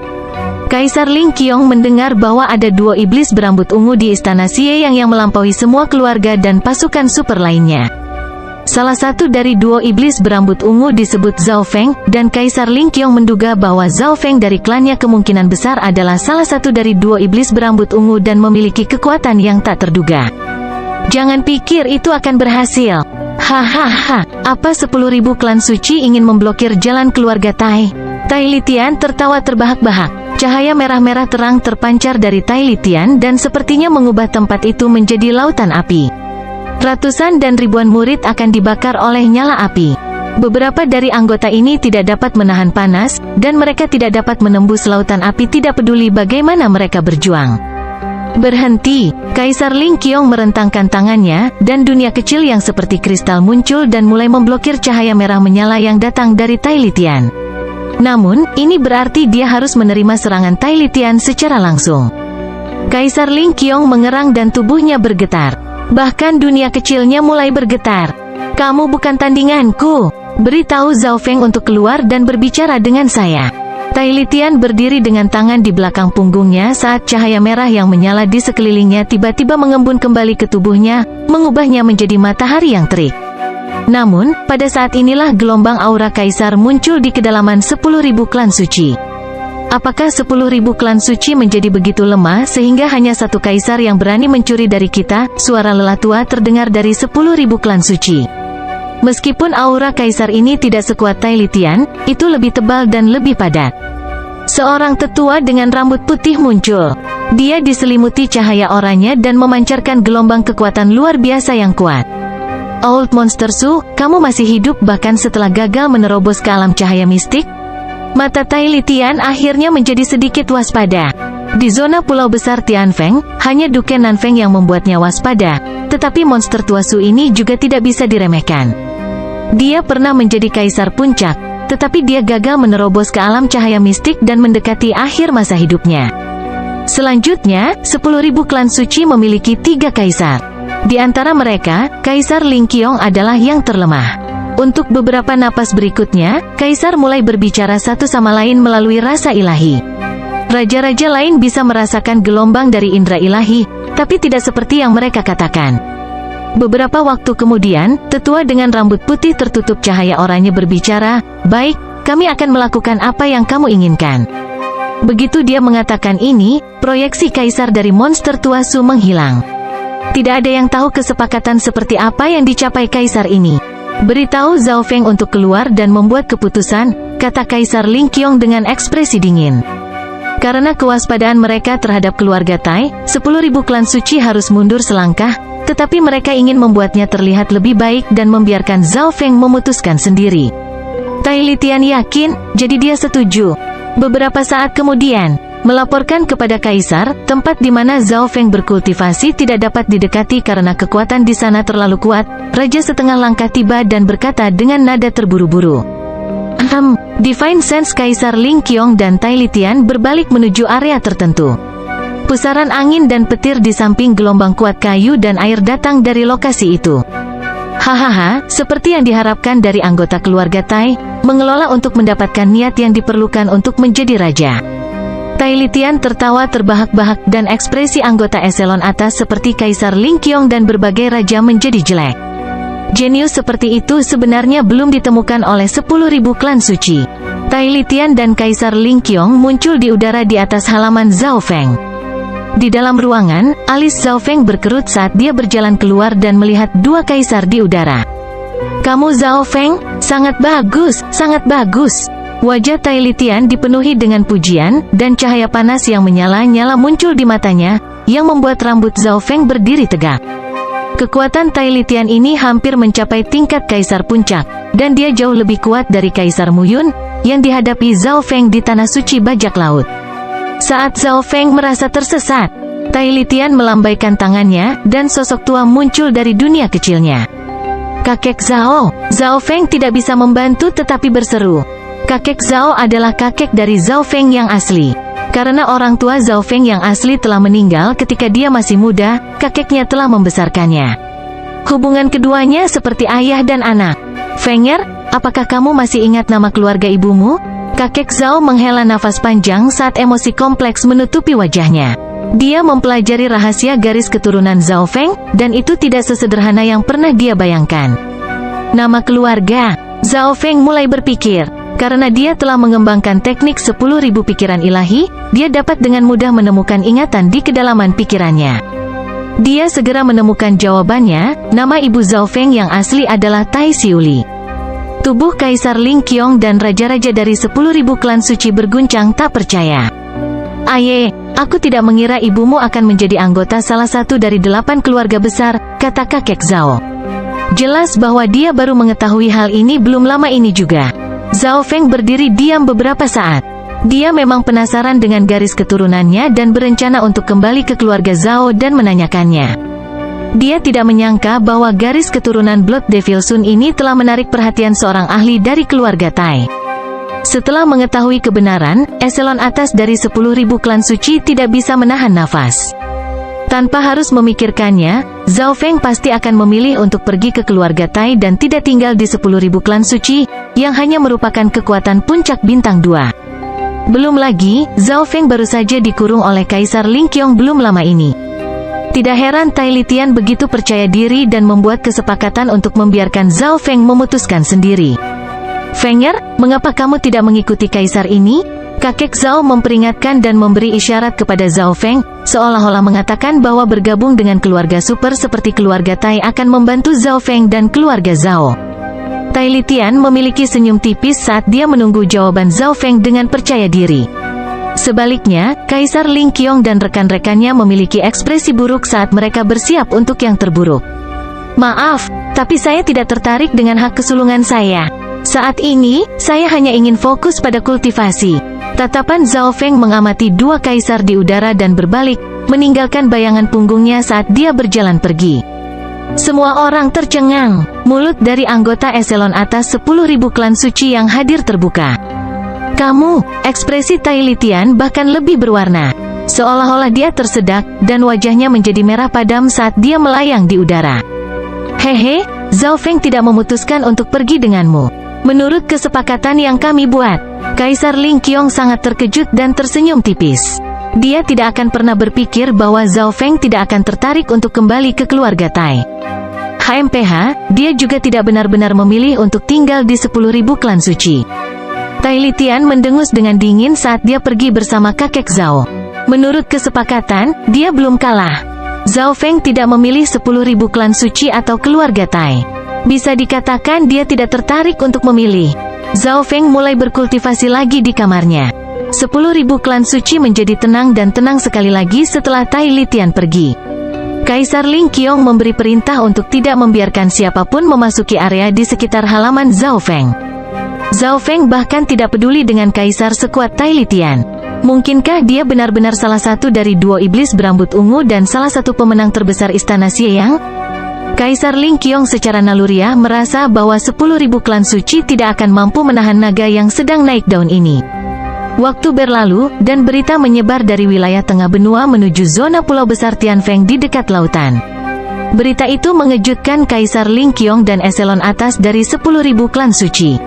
Kaisar Ling Qiong mendengar bahwa ada 2 iblis berambut ungu di Istana Xie yang melampaui semua keluarga dan pasukan super lainnya. Salah satu dari 2 iblis berambut ungu disebut Zhao Feng, dan Kaisar Ling Qiong menduga bahwa Zhao Feng dari klannya kemungkinan besar adalah salah satu dari 2 iblis berambut ungu dan memiliki kekuatan yang tak terduga. Jangan pikir itu akan berhasil. Hahaha, apa 10.000 klan suci ingin memblokir jalan keluarga Tai? Tai Litian tertawa terbahak-bahak. Cahaya merah-merah terang terpancar dari Tai Litian dan sepertinya mengubah tempat itu menjadi lautan api. Ratusan dan ribuan murid akan dibakar oleh nyala api. Beberapa dari anggota ini tidak dapat menahan panas, dan mereka tidak dapat menembus lautan api tidak peduli bagaimana mereka berjuang. Berhenti, Kaisar Ling Qiong merentangkan tangannya, dan dunia kecil yang seperti kristal muncul dan mulai memblokir cahaya merah menyala yang datang dari Tai Litian. Namun, ini berarti dia harus menerima serangan Tai Litian secara langsung. Kaisar Ling Qiong mengerang dan tubuhnya bergetar. Bahkan dunia kecilnya mulai bergetar. Kamu bukan tandinganku. Beritahu Zhao Feng untuk keluar dan berbicara dengan saya. Tai Litian berdiri dengan tangan di belakang punggungnya saat cahaya merah yang menyala di sekelilingnya tiba-tiba mengembun kembali ke tubuhnya, mengubahnya menjadi matahari yang terik. Namun, pada saat inilah gelombang aura kaisar muncul di kedalaman 10.000 klan suci. Apakah 10.000 klan suci menjadi begitu lemah sehingga hanya satu kaisar yang berani mencuri dari kita? Suara lelatua terdengar dari 10.000 klan suci. Meskipun aura kaisar ini tidak sekuat Tai Litian, itu lebih tebal dan lebih padat. Seorang tetua dengan rambut putih muncul. Dia diselimuti cahaya oranye dan memancarkan gelombang kekuatan luar biasa yang kuat. Old Monster Su, kamu masih hidup bahkan setelah gagal menerobos ke alam cahaya mistik? Mata Tai Litian akhirnya menjadi sedikit waspada. Di zona pulau besar Tianfeng, hanya Duke Nanfeng yang membuatnya waspada, tetapi monster tua Su ini juga tidak bisa diremehkan. Dia pernah menjadi kaisar puncak, tetapi dia gagal menerobos ke alam cahaya mistik dan mendekati akhir masa hidupnya. Selanjutnya, 10.000 klan suci memiliki 3 kaisar. Di antara mereka, Kaisar Ling Qiong adalah yang terlemah. Untuk beberapa napas berikutnya, Kaisar mulai berbicara satu sama lain melalui rasa ilahi. Raja-raja lain bisa merasakan gelombang dari indera ilahi, tapi tidak seperti yang mereka katakan. Beberapa waktu kemudian, tetua dengan rambut putih tertutup cahaya oranye berbicara, "Baik, kami akan melakukan apa yang kamu inginkan." Begitu dia mengatakan ini, proyeksi kaisar dari monster tua Su menghilang. Tidak ada yang tahu kesepakatan seperti apa yang dicapai kaisar ini. Beritahu Zhao Feng untuk keluar dan membuat keputusan, kata Kaisar Ling Qiong dengan ekspresi dingin. Karena kewaspadaan mereka terhadap keluarga Tai, 10.000 klan suci harus mundur selangkah, tetapi mereka ingin membuatnya terlihat lebih baik dan membiarkan Zhao Feng memutuskan sendiri. Tai Litian yakin, jadi dia setuju. Beberapa saat kemudian, melaporkan kepada Kaisar, tempat di mana Zhao Feng berkultivasi tidak dapat didekati karena kekuatan di sana terlalu kuat. Raja setengah langkah tiba dan berkata dengan nada terburu-buru. Divine Sense Kaisar Ling Qiong dan Tai Litian berbalik menuju area tertentu. Pusaran angin dan petir di samping gelombang kuat kayu dan air datang dari lokasi itu. Hahaha, seperti yang diharapkan dari anggota keluarga Tai, mengelola untuk mendapatkan niat yang diperlukan untuk menjadi raja. Tai Litian tertawa terbahak-bahak dan ekspresi anggota eselon atas seperti Kaisar Ling Qiong dan berbagai raja menjadi jelek. Jenius seperti itu sebenarnya belum ditemukan oleh 10.000 klan suci. Tai Litian dan Kaisar Ling Qiong muncul di udara di atas halaman Zhao Feng. Di dalam ruangan, alis Zhao Feng berkerut saat dia berjalan keluar dan melihat dua kaisar di udara. "Kamu Zhao Feng, sangat bagus, sangat bagus." Wajah Tai Litian dipenuhi dengan pujian, dan cahaya panas yang menyala-nyala muncul di matanya, yang membuat rambut Zhao Feng berdiri tegak. Kekuatan Tai Litian ini hampir mencapai tingkat kaisar puncak, dan dia jauh lebih kuat dari Kaisar Mu Yun, yang dihadapi Zhao Feng di Tanah Suci Bajak Laut. Saat Zhao Feng merasa tersesat, Tai Litian melambaikan tangannya, dan sosok tua muncul dari dunia kecilnya. "Kakek Zhao." Zhao Feng tidak bisa membantu tetapi berseru. Kakek Zhao adalah kakek dari Zhao Feng yang asli. Karena orang tua Zhao Feng yang asli telah meninggal ketika dia masih muda, kakeknya telah membesarkannya. Hubungan keduanya seperti ayah dan anak. "Fenger, apakah kamu masih ingat nama keluarga ibumu?" Kakek Zhao menghela nafas panjang saat emosi kompleks menutupi wajahnya. Dia mempelajari rahasia garis keturunan Zhao Feng, dan itu tidak sesederhana yang pernah dia bayangkan. Nama keluarga. Zhao Feng mulai berpikir. Karena dia telah mengembangkan teknik 10.000 pikiran ilahi, dia dapat dengan mudah menemukan ingatan di kedalaman pikirannya. Dia segera menemukan jawabannya, nama ibu Zhao Feng yang asli adalah Tai Xiuli. Tubuh Kaisar Ling Qiong dan raja-raja dari 10.000 klan suci berguncang tak percaya. "Aye, aku tidak mengira ibumu akan menjadi anggota salah satu dari 8 keluarga besar," kata kakek Zhao. Jelas bahwa dia baru mengetahui hal ini belum lama ini juga. Zhao Feng berdiri diam beberapa saat. Dia memang penasaran dengan garis keturunannya dan berencana untuk kembali ke keluarga Zhao dan menanyakannya. Dia tidak menyangka bahwa garis keturunan Blood Devil Sun ini telah menarik perhatian seorang ahli dari keluarga Tai. Setelah mengetahui kebenaran, eselon atas dari 10.000 klan suci tidak bisa menahan nafas. Tanpa harus memikirkannya, Zhao Feng pasti akan memilih untuk pergi ke keluarga Tai dan tidak tinggal di 10.000 klan suci, yang hanya merupakan kekuatan puncak bintang 2. Belum lagi, Zhao Feng baru saja dikurung oleh Kaisar Ling Qiong belum lama ini. Tidak heran Tai Litian begitu percaya diri dan membuat kesepakatan untuk membiarkan Zhao Feng memutuskan sendiri. "Fenger, mengapa kamu tidak mengikuti kaisar ini?" Kakek Zhao memperingatkan dan memberi isyarat kepada Zhao Feng, seolah-olah mengatakan bahwa bergabung dengan keluarga super seperti keluarga Tai akan membantu Zhao Feng dan keluarga Zhao. Tai Litian memiliki senyum tipis saat dia menunggu jawaban Zhao Feng dengan percaya diri. Sebaliknya, Kaisar Ling Qiong dan rekan-rekannya memiliki ekspresi buruk saat mereka bersiap untuk yang terburuk. "Maaf, tapi saya tidak tertarik dengan hak kesulungan saya. Saat ini, saya hanya ingin fokus pada kultivasi." Tatapan Zhao Feng mengamati dua kaisar di udara dan berbalik, meninggalkan bayangan punggungnya saat dia berjalan pergi. Semua orang tercengang. Mulut dari anggota eselon atas 10.000 klan suci yang hadir terbuka. "Kamu," ekspresi Tai Litian bahkan lebih berwarna. Seolah-olah dia tersedak, dan wajahnya menjadi merah padam saat dia melayang di udara. "Hehe, Zhao Feng tidak memutuskan untuk pergi denganmu. Menurut kesepakatan yang kami buat." Kaisar Ling Qiong sangat terkejut dan tersenyum tipis. Dia tidak akan pernah berpikir bahwa Zhao Feng tidak akan tertarik untuk kembali ke keluarga Tai. HMPH, dia juga tidak benar-benar memilih untuk tinggal di 10.000 klan suci. Tai Litian mendengus dengan dingin saat dia pergi bersama kakek Zhao. Menurut kesepakatan, dia belum kalah. Zhao Feng tidak memilih 10.000 klan suci atau keluarga Tai. Bisa dikatakan dia tidak tertarik untuk memilih. Zhao Feng mulai berkultivasi lagi di kamarnya. 10.000 klan suci menjadi tenang dan tenang sekali lagi setelah Tai Litian pergi. Kaisar Ling Qiong memberi perintah untuk tidak membiarkan siapapun memasuki area di sekitar halaman Zhao Feng. Zhao Feng bahkan tidak peduli dengan kaisar sekuat Tai Litian. Mungkinkah dia benar-benar salah satu dari duo iblis berambut ungu dan salah satu pemenang terbesar istana Xieyang? Kaisar Ling Qiong secara naluriah merasa bahwa 10.000 klan suci tidak akan mampu menahan naga yang sedang naik daun ini. Waktu berlalu, dan berita menyebar dari wilayah tengah benua menuju zona pulau besar Tianfeng di dekat lautan. Berita itu mengejutkan Kaisar Ling Qiong dan eselon atas dari 10.000 klan suci.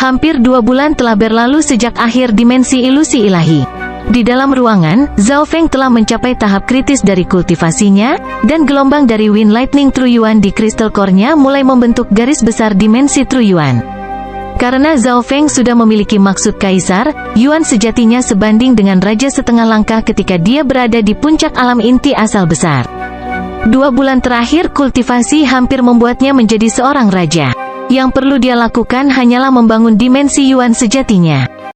Hampir 2 bulan telah berlalu sejak akhir dimensi ilusi ilahi. Di dalam ruangan, Zhao Feng telah mencapai tahap kritis dari kultivasinya, dan gelombang dari Wind Lightning True Yuan di Crystal Core-nya mulai membentuk garis besar dimensi True Yuan. Karena Zhao Feng sudah memiliki maksud kaisar, Yuan sejatinya sebanding dengan raja setengah langkah ketika dia berada di puncak alam inti asal besar. 2 bulan terakhir kultivasi hampir membuatnya menjadi seorang raja. Yang perlu dia lakukan hanyalah membangun dimensi Yuan sejatinya.